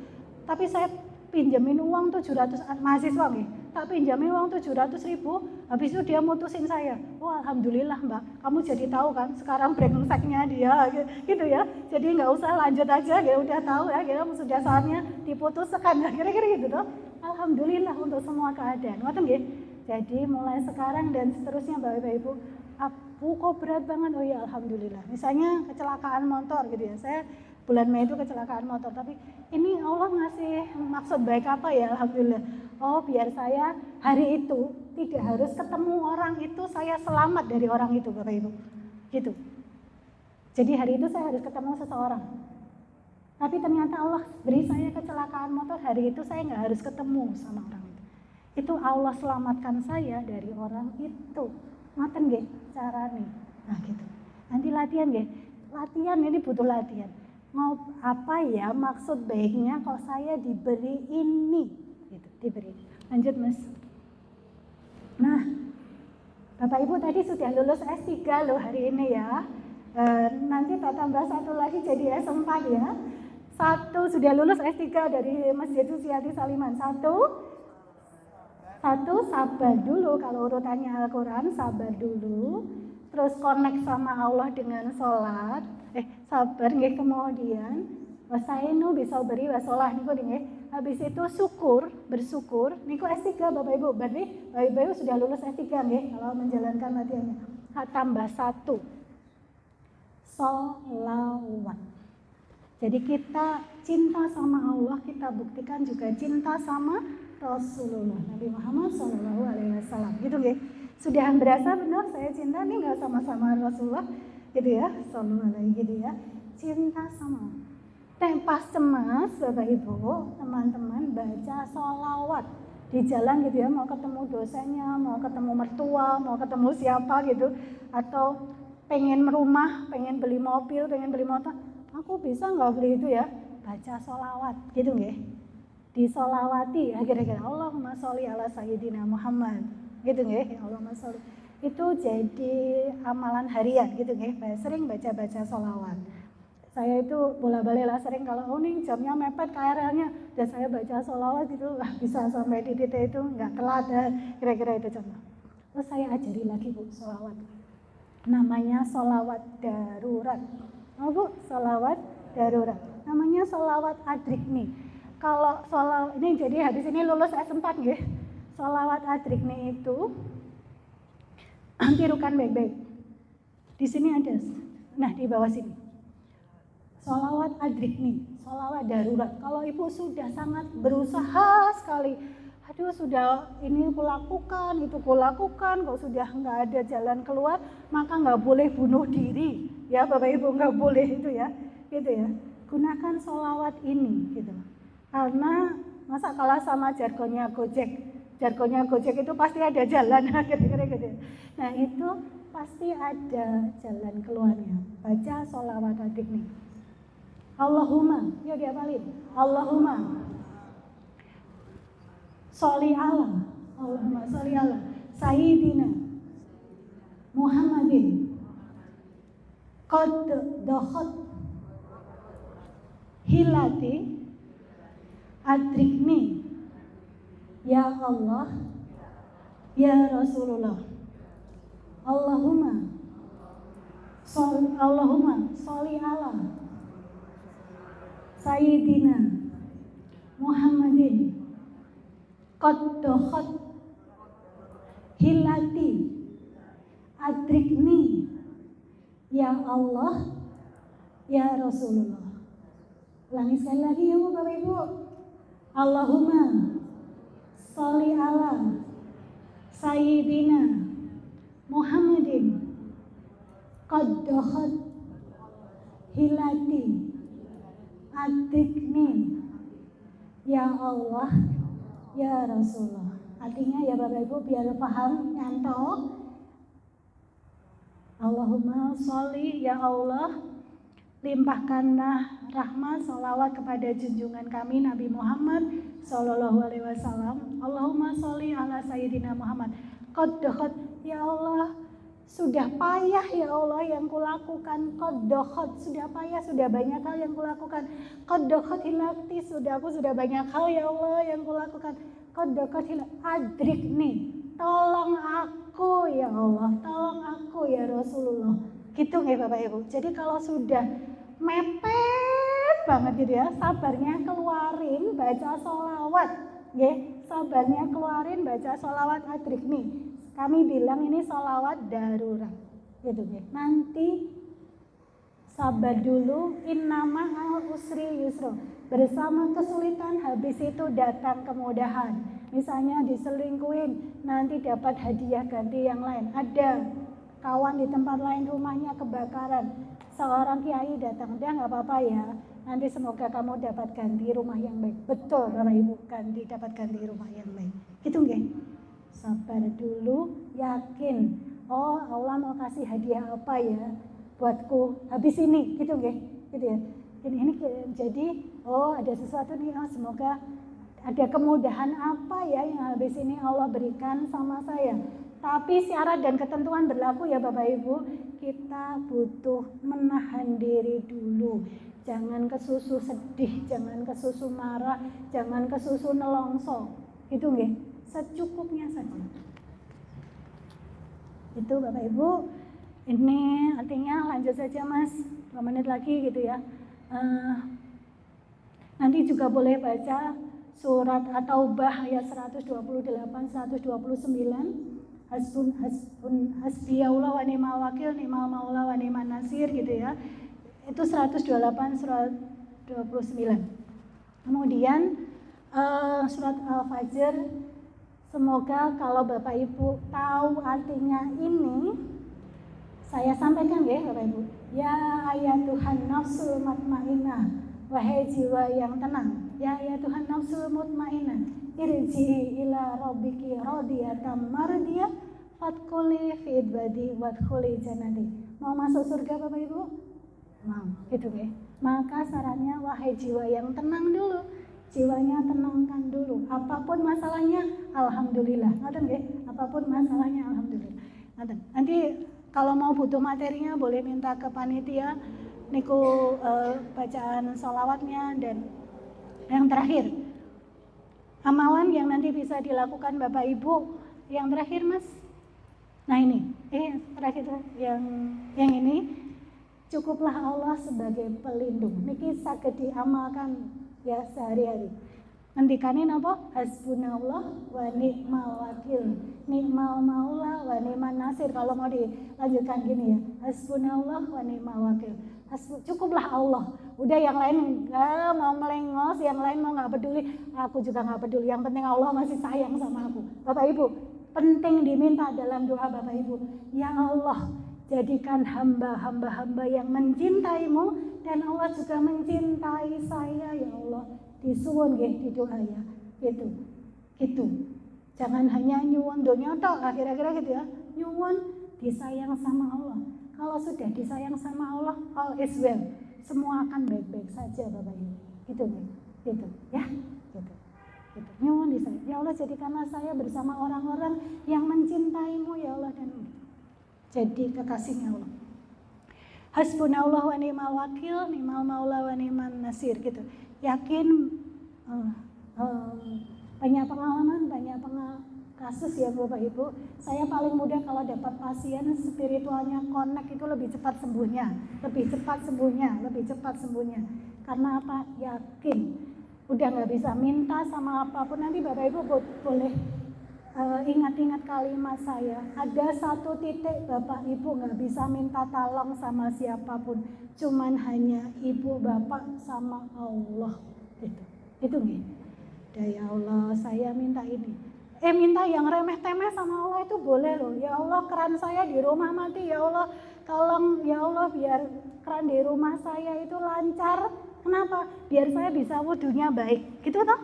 Tapi saya pinjamin uang 700 mahasiswa nih. Tak pinjamin uang 700.000, habis itu dia mutusin saya. Oh alhamdulillah Mbak, kamu jadi tahu kan sekarang brengseknya dia gitu ya. Jadi nggak usah lanjut aja, ya udah tahu ya, kira sudah saatnya diputuskan ya, kira-kira gitu toh. Alhamdulillah untuk semua keadaan. Ngoten nggih. Jadi mulai sekarang dan seterusnya Bapak Ibu, aku kok berat banget, oh ya alhamdulillah. Misalnya kecelakaan motor gitu ya, saya bulan Mei itu kecelakaan motor, tapi ini Allah ngasih maksud baik apa ya, alhamdulillah. Oh biar saya hari itu tidak harus ketemu orang itu, saya selamat dari orang itu Bapak Ibu, gitu. Jadi hari itu saya harus ketemu seseorang, tapi ternyata Allah beri saya kecelakaan motor, hari itu saya nggak harus ketemu sama orang itu. Itu Allah selamatkan saya dari orang itu. Ngoten nggih carane. Nah gitu. Nanti latihan nggih. Latihan ini butuh latihan. Mau apa ya maksud baiknya kok saya diberi ini gitu, diberi. Lanjut Mas. Nah Bapak Ibu tadi sudah lulus S3 loh hari ini ya. Nanti tak tambah 1 lagi jadi S4 ya. 1 sudah lulus S3 dari Masjid Suciati Saliman. 1 sabar dulu, kalau urutannya Al-Quran sabar dulu, terus connect sama Allah dengan sholat, sabar nggih, kemudian wasainu bisobri wasolah niku nggih, habis itu bersyukur niku S3 Bapak Ibu, berarti Bapak Ibu sudah lulus S3 nggih kalau menjalankan latihannya. Tambah 1 sholawat. Jadi kita cinta sama Allah, kita buktikan juga cinta sama Rasulullah Nabi Muhammad SAW, gitu nggih. Sudah berasa benar saya cinta nih nggak sama Rasulullah, gitu ya, Sallallahu Alaihi gitu ya, cinta sama. Pas cemas Bapak Ibu, teman-teman baca sholawat di jalan gitu ya, mau ketemu dosennya, mau ketemu mertua, mau ketemu siapa gitu, atau pengen rumah, pengen beli mobil, pengen beli motor, aku bisa nggak beli itu ya, baca sholawat, gitu nggih. Disolawati kira-kira Allahumma sholli ala sayyidina Muhammad, gitu nggih, Allahumma sholli. Itu jadi amalan harian gitu nggih, sering baca-baca sholawat. Saya itu bola-balik lah sering kalau nih jamnya mepet KRL-nya dan saya baca sholawat itu bisa sampai di titik itu nggak telat ya, kira-kira itu contoh. Terus saya ajari lagi Bu sholawat, namanya sholawat darurat. Oh Bu, sholawat darurat, namanya sholawat adrikni. Kalau sholawat ini jadi habis ini lulus S4 nggih. Sholawat adrikni itu tirukan baik-baik. Di sini ada, nah di bawah sini. Sholawat adrikni, sholawat darurat. Kalau Ibu sudah sangat berusaha sekali, aduh sudah ini kulakukan, itu kulakukan, kok sudah nggak ada jalan keluar, maka nggak boleh bunuh diri. Ya Bapak Ibu nggak boleh itu ya, gitu ya. Gunakan sholawat ini gitu. Karena masa kalah sama jargonnya Gojek itu pasti ada jalan kira-kira gitu. Nah itu pasti ada jalan keluarnya. Baca sholawat adrikni. Allahumma, yuk diapalin. Allahumma sholli ala, Allahumma sholli ala Sayyidina Muhammadin qad dakhat hilati adrikni ya Allah ya Rasulullah. Allahumma sholli ala Sayyidina Muhammadin qad dakhat hilati adrikni ya Allah ya Rasulullah. Ulangi sekali lagi ya Bu, Bapak Ibu. Allahumma sholli ala Sayyidina Muhammadin qad dakhat hilati adrikni ya Allah ya Rasulullah. Artinya ya Bapak Ibu biar paham nyantol. Allahumma sholli ya Allah, limpahkanlah rahmat salawat kepada junjungan kami Nabi Muhammad sallallahu alaihi wasallam. Allahumma sholli ala Sayyidina Muhammad qad dakhat ya Allah, sudah payah ya Allah yang kulakukan. Qad dakhat, sudah payah, sudah banyak hal yang kulakukan. Qad dakhat hilati, aku sudah banyak hal ya Allah yang kulakukan. Qad dakhat hilati adrikni, tolong aku ya Allah, tolong aku ya Rasulullah. Gitu nggih Bapak Ibu. Jadi kalau sudah mepet banget gitu ya, sabarnya keluarin baca sholawat, nggih. Sabarnya keluarin baca sholawat adrikni. Kami bilang ini sholawat darurat, gitu nggih. Nanti sabar dulu, innama al usri yusra. Bersama kesulitan habis itu datang kemudahan. Misalnya diselingkuhin, nanti dapat hadiah ganti yang lain. Ada kawan di tempat lain rumahnya kebakaran, seorang kiai datang, dia nggak apa-apa ya, nanti semoga kamu dapat ganti rumah yang baik. Betul Bapak Ibu, dapat ganti rumah yang baik. Gitu nggih. Sabar dulu, yakin, oh Allah mau kasih hadiah apa ya buatku habis ini, gitu nggih. Gitu ya. Ini jadi oh ada sesuatu nih, oh semoga ada kemudahan apa ya yang habis ini Allah berikan sama saya. Tapi syarat dan ketentuan berlaku ya Bapak Ibu, kita butuh menahan diri dulu. Jangan kesusu sedih, jangan kesusu marah, jangan kesusu nelongso. Gitu nggih, secukupnya saja. Itu Bapak Ibu, ini artinya lanjut saja Mas, 2 menit lagi gitu ya. Nanti juga boleh baca surat At-Taubah ayat 128, 129. Hasbiyallah wa ni'mal wakil, ni'mal maula wa ni'man nasir gitu ya. Itu 128 surat 29. Kemudian surat Al-Fajr, semoga kalau Bapak Ibu tahu artinya ini, saya sampaikan ya Bapak Ibu. Ya ayatuhan nafsul mutmainnah, wahai jiwa yang tenang. Ya ayatuhan nafsul mutmainnah, irji'i ila rabbiki radiyatan mardiyah fadkhuli fi ibadi wadkhuli jannati. Mau masuk surga Bapak Ibu? Mau, gitu ya. Maka syaratnya wahai jiwa yang tenang dulu. Jiwanya tenangkan dulu. Apapun masalahnya, alhamdulillah. Ngoten nggih? Apapun masalahnya, alhamdulillah. Ngoten. Nanti kalau mau butuh materinya boleh minta ke panitia niku bacaan sholawatnya. Dan yang terakhir, amalan yang nanti bisa dilakukan Bapak Ibu. Yang terakhir Mas, nah ini terakhir yang ini, cukuplah Allah sebagai pelindung. Niki saged diamalkan ya sehari-hari. Ngendikane napa? Hasbunallah wa ni'mal wakil, ni'mal maula wa ni'man nasir. Kalau mau dilanjutkan gini ya, hasbunallah wa ni'mal wakil. Cukuplah Allah. Udah yang lain nggak mau melengos, yang lain mau nggak peduli, aku juga nggak peduli. Yang penting Allah masih sayang sama aku. Bapak Ibu, penting diminta dalam doa Bapak Ibu. Ya Allah, jadikan hamba-hamba yang mencintaimu, dan Allah juga mencintai saya ya Allah. Disuwun nggih di doa ya. Gitu. Jangan hanya nyuwun donya tok, akhir-akhir gitu ya. Nyuwun disayang sama Allah. Kalau sudah disayang sama Allah, all is well. Semua akan baik-baik saja Bapak Ibu. Gitu ya. Gitu. Nyuwun disayang. Ya Allah, jadikanlah saya bersama orang-orang yang mencintaimu ya Allah, dan jadi kekasihnya Allah. hasbunallah wa ni'mal wakil, ni'mal maula wa ni'man nasir gitu. Yakin banyak pengalaman, kasus ya Bapak Ibu. Saya paling mudah kalau dapat pasien spiritualnya connect itu lebih cepat sembuhnya. Karena apa? Yakin. Udah nggak bisa minta sama apapun. Nanti Bapak Ibu boleh ingat-ingat kalimat saya. Ada satu titik Bapak Ibu nggak bisa minta tolong sama siapapun. Cuman hanya Ibu Bapak sama Allah. Itu nih. Ya Allah, saya minta ini. Minta yang remeh-temeh sama Allah itu boleh loh. Ya Allah, keran saya di rumah mati. Ya Allah, tolong ya Allah biar keran di rumah saya itu lancar. Kenapa? Biar saya bisa wudunya baik. Gitu toh?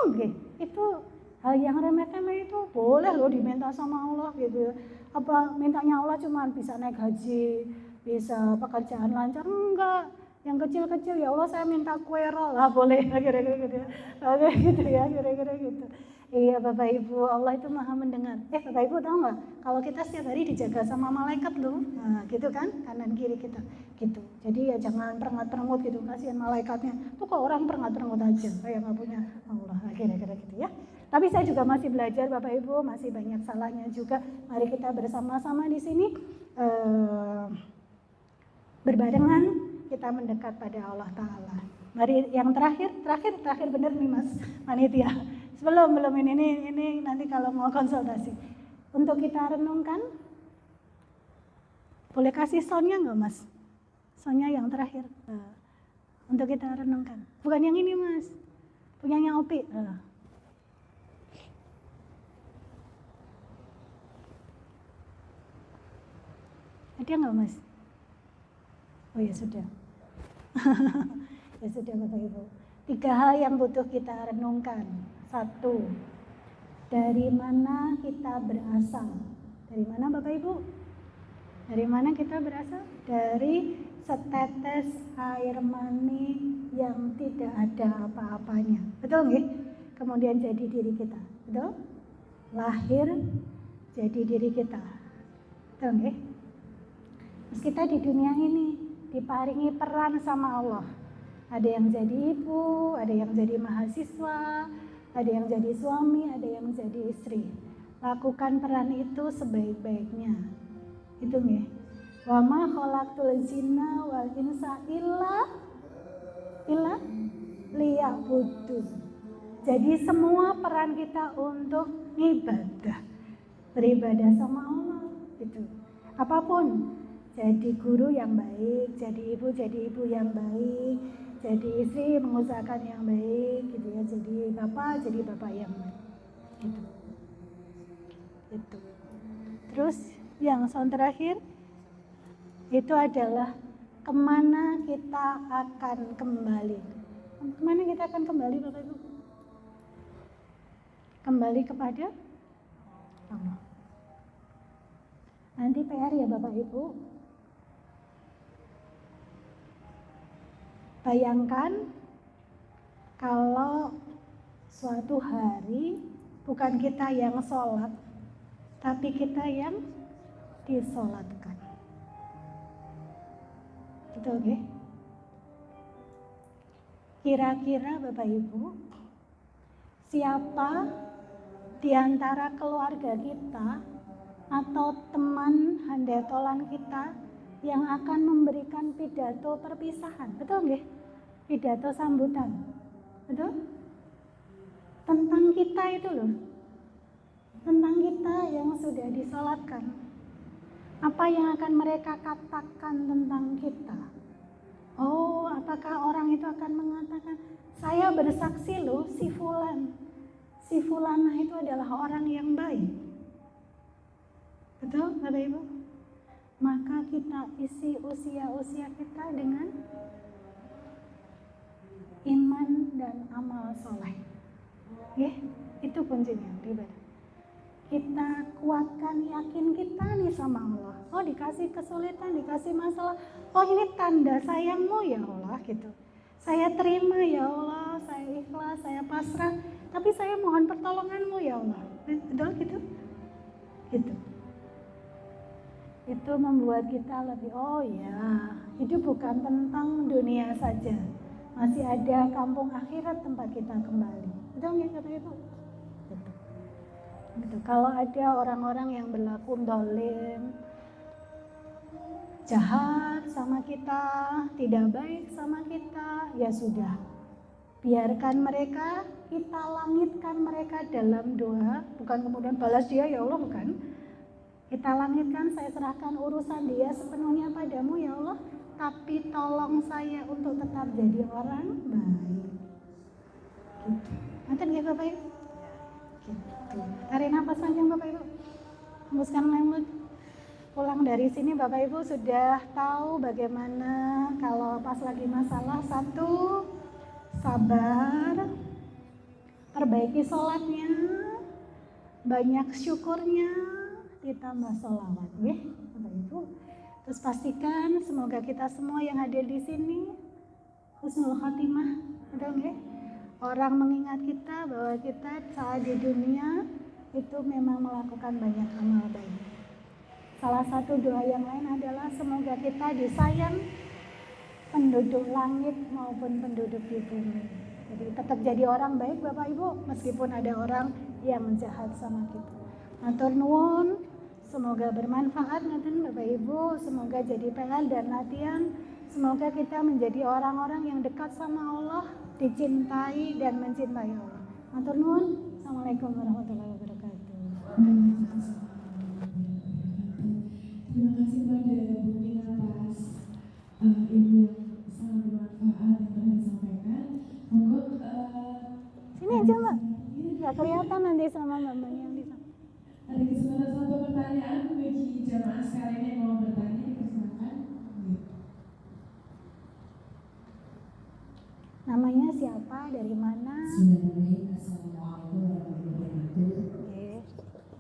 Oke. Itu hal yang remeh-temeh itu boleh loh diminta sama Allah gitu. Apa mintanya Allah cuma bisa naik haji, bisa pekerjaan lancar? Enggak. Yang kecil-kecil ya Allah saya minta kue roll lah boleh kira-kira gitu ya. Oke gitu ya kira-kira gitu. Iya Bapak Ibu, Allah itu maha mendengar. Bapak Ibu tahu nggak? Kalau kita setiap hari dijaga sama malaikat loh, nah gitu kan, kanan kiri kita, gitu. Jadi ya jangan perengut-perengut gitu, kasihan malaikatnya. Tuh kok orang perengut-perengut aja, kayak nggak punya Allah, kira-kira gitu ya. Tapi saya juga masih belajar Bapak Ibu, masih banyak salahnya juga. Mari kita bersama-sama di sini berbarengan kita mendekat pada Allah Ta'ala. Mari yang terakhir bener nih Mas Panitia. Belum ini nanti kalau mau konsultasi. Untuk kita renungkan, boleh kasih soundnya nggak Mas? Soundnya yang terakhir. Untuk kita renungkan. Bukan yang ini Mas, punyanya Opi. Ada nggak Mas? Oh ya sudah. Ya sudah Bapak Ibu. 3 hal yang butuh kita renungkan. 1. Dari mana kita berasal? Dari mana Bapak Ibu? Dari mana kita berasal? Dari setetes air mani yang tidak ada apa-apanya. Betul nggih? Kemudian jadi diri kita. Betul? Lahir jadi diri kita. Betul nggih? Terus kita di dunia ini diparingi peran sama Allah. Ada yang jadi ibu, ada yang jadi mahasiswa, ada yang jadi suami, ada yang jadi istri. Lakukan peran itu sebaik-baiknya. Itu nih. Wa ma khalaqtul jinna wal insa illa liya'budun. Jadi semua peran kita untuk ibadah. Beribadah sama Allah gitu. Apapun. Jadi guru yang baik, jadi ibu yang baik, jadi istri mengusahakan yang baik gitu ya, jadi bapak yang baik gitu. Itu. Terus yang sound terakhir itu adalah kemana kita akan kembali. Kemana kita akan kembali Bapak Ibu? Kembali kepada Allah. Nanti PR ya Bapak Ibu. Bayangkan kalau suatu hari bukan kita yang sholat, tapi kita yang disolatkan. Betul nggih? Kira-kira Bapak Ibu, siapa di antara keluarga kita atau teman handetolan kita yang akan memberikan pidato perpisahan? Betul nggih? Pidato sambutan. Betul? Tentang kita itu loh. Tentang kita yang sudah disolatkan. Apa yang akan mereka katakan tentang kita? Oh, apakah orang itu akan mengatakan, saya bersaksi loh si Fulan. Si Fulanah itu adalah orang yang baik. Betul Bapak Ibu? Maka kita isi usia kita dengan iman dan amal soleh. Itu kuncinya ibadah. Kita kuatkan yakin kita nih sama Allah. Oh dikasih kesulitan, dikasih masalah. Oh ini tanda sayangmu ya Allah gitu. Saya terima ya Allah, saya ikhlas, saya pasrah. Tapi saya mohon pertolonganmu ya Allah. Betul gitu? Gitu. Itu membuat kita lebih, oh ya Hidup bukan tentang dunia saja. Masih ada kampung akhirat tempat kita kembali. Betul nggak kata Ibu? Betul. Gitu. Kalau ada orang-orang yang berlaku dolim, jahat sama kita, tidak baik sama kita, ya sudah. Biarkan mereka, kita langitkan mereka dalam doa. Bukan kemudian balas dia, ya Allah, bukan. Kita langitkan, saya serahkan urusan dia sepenuhnya padamu ya Allah. Tapi tolong saya untuk tetap jadi orang baik. Gitu. Nanti ya Bapak Ibu. Gitu. Tarik nafas panjang Bapak Ibu. Hembuskan lembut. Pulang dari sini Bapak Ibu sudah tahu bagaimana kalau pas lagi masalah, satu, sabar, perbaiki sholatnya, banyak syukurnya, ditambah sholawat ya Bapak Ibu. Terus pastikan semoga kita semua yang hadir di sini husnul khatimah, betul nggak? Orang mengingat kita bahwa kita saat di dunia itu memang melakukan banyak amal baik. Salah satu doa yang lain adalah semoga kita disayang penduduk langit maupun penduduk di bumi. Jadi tetap jadi orang baik Bapak Ibu meskipun ada orang yang jahat sama kita. Matur nuwun, semoga bermanfaat ngaten Bapak Ibu, semoga jadi PL dan latihan. Semoga kita menjadi orang-orang yang dekat sama Allah, dicintai dan mencintai Allah. Matur nuwun. Assalamualaikum warahmatullahi wabarakatuh. Terima kasih pada Bu Nina atas ilmu yang sangat bermanfaat yang telah disampaikan. Monggo Sini aja Mbak, nggak kelihatan nanti sama Mbak yang di sana. ada kesempatan satu pertanyaan bagi jamaah sekalian yang mau bertanya, dipersilakan. Namanya siapa, dari mana? Bismillahirrahmanirrahim. Assalamualaikum warahmatullahi wabarakatuh. Oke.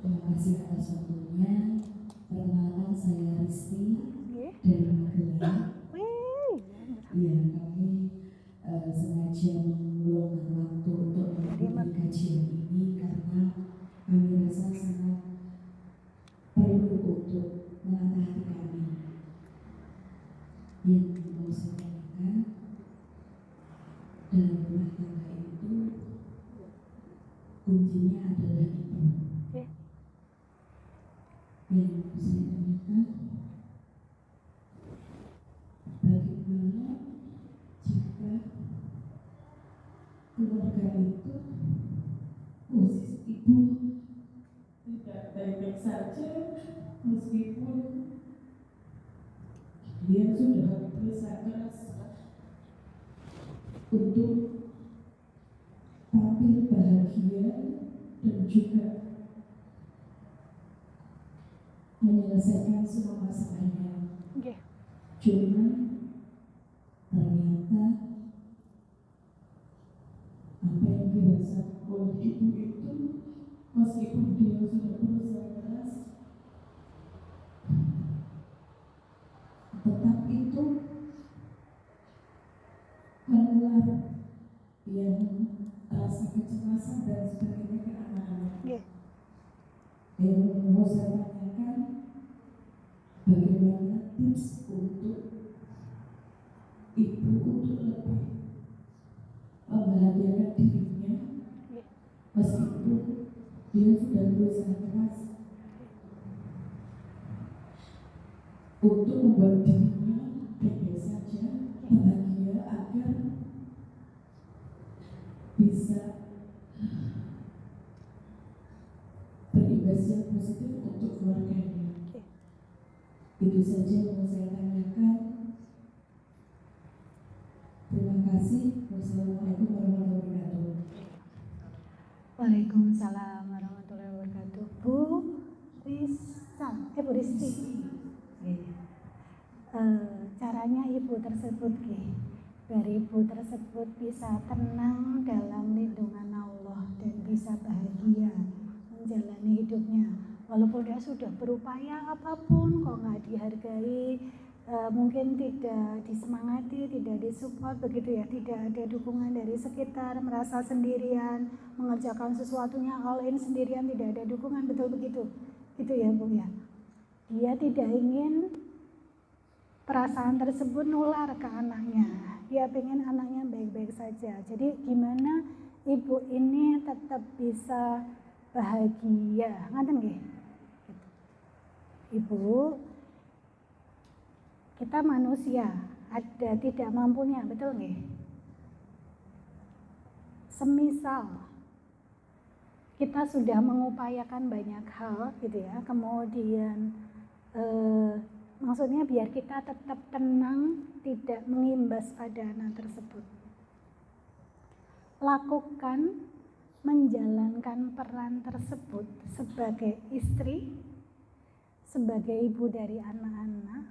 Terima kasih atas waktunya. Perkenalkan saya Risti Oke. dari Magelang. Wih. Iya, kami sengaja meluangkan waktu untuk mengikuti kajian ini karena kami rasa sangat perlu untuk menata hati kami. Yang mau saya tanyakan, dalam rumah tangga itu kuncinya adalah ibu. Oke. Yang saya tanyakan, bagaimana jika keluarga itu posisi ibu Tidak baik-baik saja, meskipun dia sudah berusaha keras untuk tampil bahagia dan juga menyelesaikan semua masalahnya. Oke. Cuma ternyata apa yang dirasakan oleh ibu itu, meskipun dia sudah berusaha keras, tetap itu menular yang rasa kecemasan dan sebagainya ke anak-anak. Oke. Yang mau saya tanyakan, bagaimana tips untuk ibu untuk lebih membahagiakan dirinya meskipun dia sudah berusaha keras untuk membuat dirinya baik-baik saja, bahagia agar bisa berimbas yang positif untuk keluarganya. Itu saja yang mau saya tanyakan. Terima kasih. Wassalamualaikum warahmatullahi wabarakatuh. Waalaikumsalam warahmatullahi wabarakatuh. Bu Risa, Bu Risti. Caranya ibu tersebut, biar ibu tersebut bisa tenang dalam lindungan Allah dan bisa bahagia menjalani hidupnya. Walaupun dia sudah berupaya apapun, kok nggak dihargai, mungkin tidak disemangati, tidak disupport begitu ya, tidak ada dukungan dari sekitar, merasa sendirian, mengerjakan sesuatunya all in sendirian, tidak ada dukungan, betul begitu, gitu ya Bu ya. Dia tidak ingin perasaan tersebut nular ke anaknya. Dia pengen anaknya baik-baik saja. Jadi gimana ibu ini tetap bisa bahagia, ngaten nggih? Ibu, kita manusia, ada tidak mampunya, betul nggih? Semisal kita sudah mengupayakan banyak hal gitu ya, kemudian maksudnya biar kita tetap tenang, tidak mengimbas pada anak tersebut. Lakukan menjalankan peran tersebut sebagai istri, sebagai ibu dari anak-anak,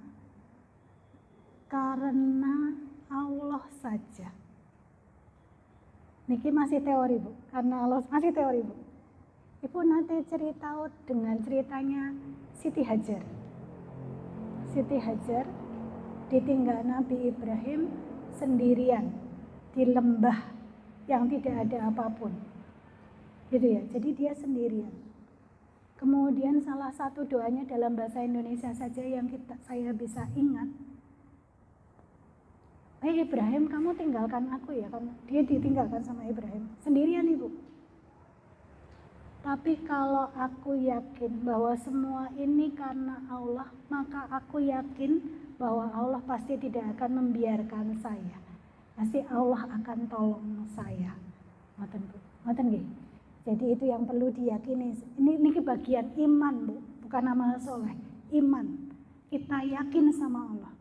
karena Allah saja. Niki masih teori Bu, karena Allah masih teori Bu. Ibu nanti cerita dengan ceritanya Siti Hajar. Siti Hajar ditinggal Nabi Ibrahim sendirian di lembah yang tidak ada apapun. Gitu ya, jadi dia sendirian. Kemudian salah satu doanya dalam bahasa Indonesia saja yang saya bisa ingat. Ibrahim, kamu tinggalkan aku ya. Dia ditinggalkan sama Ibrahim sendirian Ibu. Tapi kalau aku yakin bahwa semua ini karena Allah, maka aku yakin bahwa Allah pasti tidak akan membiarkan saya. Pasti Allah akan tolong saya. Ngoten nggih. Jadi itu yang perlu diyakini. Ini bagian iman Bu, bukan amal soleh. Iman. Kita yakin sama Allah.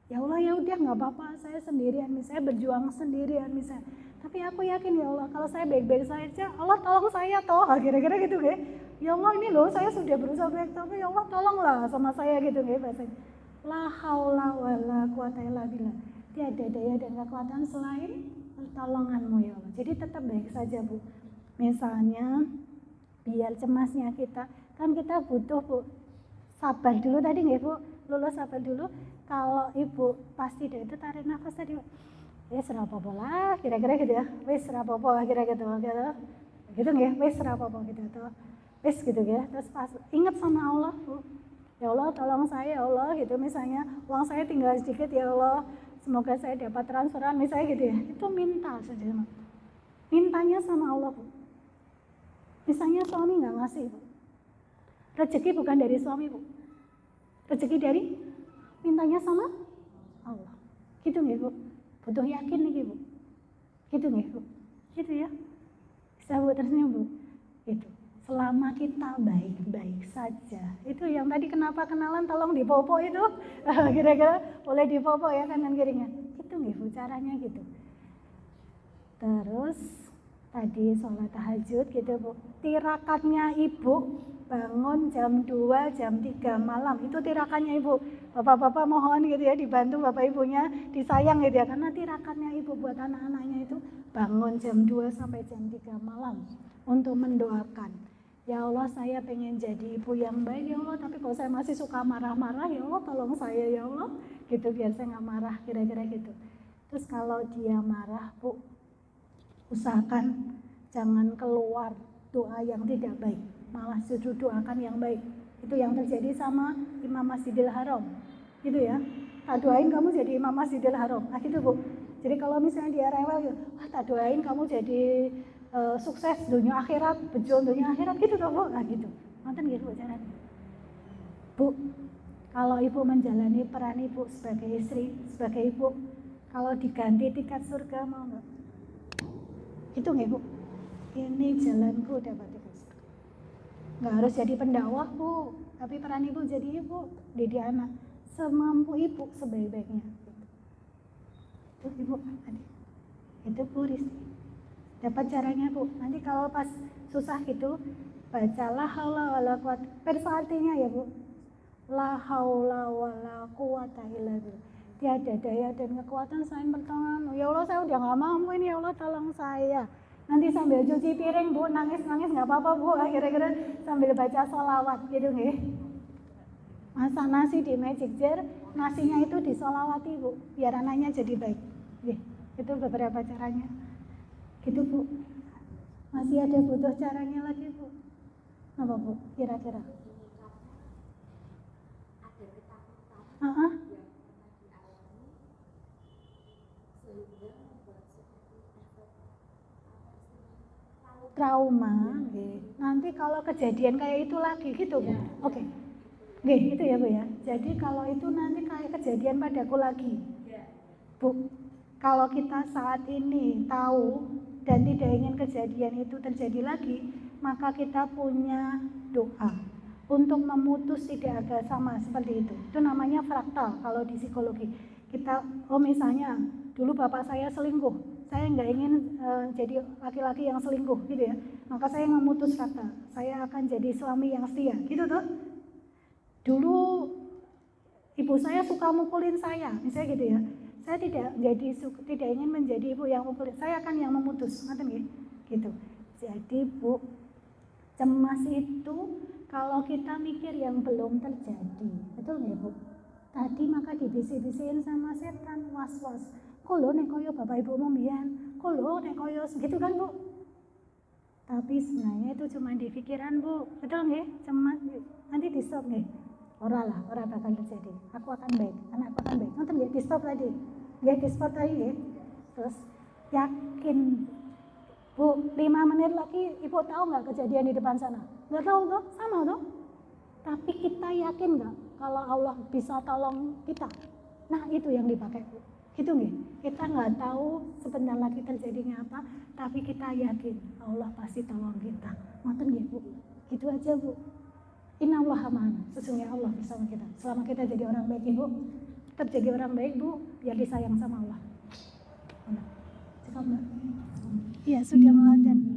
Ya Allah ya udah nggak apa-apa, saya sendirian, misalnya berjuang sendirian misalnya. Tapi aku yakin ya Allah, kalau saya baik-baik saja, Allah tolong saya toh, kira-kira gitu ya. Ya Allah ini loh, saya sudah berusaha baik, tapi ya Allah tolonglah sama saya gitu ya bahasanya. La haula wala quwata illa billah. Tiada daya dan kekuatan selain pertolonganmu ya Allah. Jadi tetap baik saja Bu. Misalnya biar cemasnya kita, kan kita butuh Bu sabar dulu tadi nggak Bu, lulus sabar dulu. Kalau ibu pasti deh itu tarik nafas tadi, wes rapopo lah, kira-kira gitu ya, wes rapopo kira-kira gitu nggak, wes rapopo gitu atau wes gitu ya, terus pas ingat sama Allah Bu, ya Allah tolong saya ya Allah gitu, misalnya uang saya tinggal sedikit ya Allah, semoga saya dapat transferan misalnya gitu ya, itu minta saja, mintanya sama Allah Bu. Misalnya suami nggak ngasih Bu, rezeki bukan dari suami Bu, rezeki dari mintanya sama Allah. Gitu nggih Bu? Butuh yakin nih Bu. Gitu nggih Bu? Gitu ya. Bisa Bu terusnya Bu. Itu. Selama kita baik-baik saja. Itu yang tadi kenapa kenalan tolong dipopo itu. Kira-kira boleh dipopo ya kanan kirinya. Itu nggih Bu caranya gitu. Terus tadi sholat tahajud gitu Bu. Tirakannya Ibu bangun jam 2, jam 3 malam, itu tirakannya Ibu. Bapak-bapak mohon gitu ya, dibantu Bapak Ibunya, disayang gitu ya, karena tirakannya Ibu buat anak-anaknya itu bangun jam 2 sampai jam 3 malam untuk mendoakan. Ya Allah saya pengen jadi ibu yang baik ya Allah, tapi kalau saya masih suka marah-marah ya Allah tolong saya ya Allah, gitu biar saya nggak marah, kira-kira gitu. Terus kalau dia marah Bu, usahakan jangan keluar doa yang tidak baik, malah justru doakan yang baik. Itu yang terjadi sama Imam Masjidil Haram gitu ya, tak doain kamu jadi Imam Masjidil Haram, nah gitu Bu. Jadi kalau misalnya dia rewel gitu, wah tak doain kamu jadi sukses dunia akhirat, bejo dunia akhirat gitu tuh Bu, nah gitu. Nonton gitu caranya Bu. Kalau Ibu menjalani peran Ibu sebagai istri, sebagai ibu, kalau diganti tiket surga mau nggak? Itu nggak Bu? Ini jalanku dapat tiket surga. Nggak harus jadi pendakwah Bu, tapi peran Ibu jadi ibu, didik anak semampu Ibu sebaik-baiknya. Itu Ibu tadi. Itu Bu Risti. Dapat caranya Bu. Nanti kalau pas susah gitu, baca la haula wala quwata. Versi artinya ya Bu. La haula wala quwata illa billah. Tiada daya dan kekuatan selain pertolongan. Ya Allah saya udah nggak mampu ini ya Allah tolong saya. Nanti sambil cuci piring Bu, nangis-nangis nggak apa-apa Bu. Kira-kira sambil baca sholawat gitu nggih. Masak nasi di magic jar, nasinya itu disolawati Bu, biar anaknya jadi baik. Itu beberapa caranya. Gitu Bu. Masih ada butuh caranya lagi Bu. Apa Bu? Kira-kira? trauma, nanti kalau kejadian kayak itu lagi gitu Bu. Oke. Itu ya Bu ya. Jadi kalau itu nanti kayak kejadian padaku lagi. Bu, kalau kita saat ini tahu dan tidak ingin kejadian itu terjadi lagi, maka kita punya doa untuk memutus tidak ada sama seperti itu. Itu namanya fraktal kalau di psikologi. Kita, misalnya dulu bapak saya selingkuh, saya nggak ingin jadi laki-laki yang selingkuh gitu ya, maka saya memutus fraktal, saya akan jadi suami yang setia gitu tuh. Dulu ibu saya suka mukulin saya, misalnya gitu ya. Saya tidak ingin menjadi ibu yang mukulin, saya akan yang memutus, ngerti nggih? Gitu. Jadi Bu, cemas itu kalau kita mikir yang belum terjadi, betul nggih Bu? Tadi maka dibisik-bisikin sama setan, was-was. Kok lho nek koyo bapak ibumu mbiyen, kok lho nek koyo gitu kan Bu? Tapi sebenarnya itu cuma di pikiran Bu, betul nggih? Cemas, nanti di stop nggih. Ora bakal terjadi. Aku akan baik, anakku akan baik. Nonton nggih, di stop tadi. Nggih, di stop tadi nggih. Terus yakin Bu, 5 menit lagi Ibu tahu nggak kejadian di depan sana? Nggak tahu tuh, sama tuh. Tapi kita yakin nggak kalau Allah bisa tolong kita? Nah itu yang dipakai Bu. Gitu nggih. Kita nggak tahu sebentar lagi terjadinya apa, tapi kita yakin Allah pasti tolong kita. Nonton nggih Bu. Gitu aja Bu. Innallaha ma'ana, sesungguhnya Allah bersama kita. Selama kita jadi orang baik Ibu, tetap jadi orang baik Bu, biar disayang sama Allah. Cukup Mbak? Iya sudah mau adzan.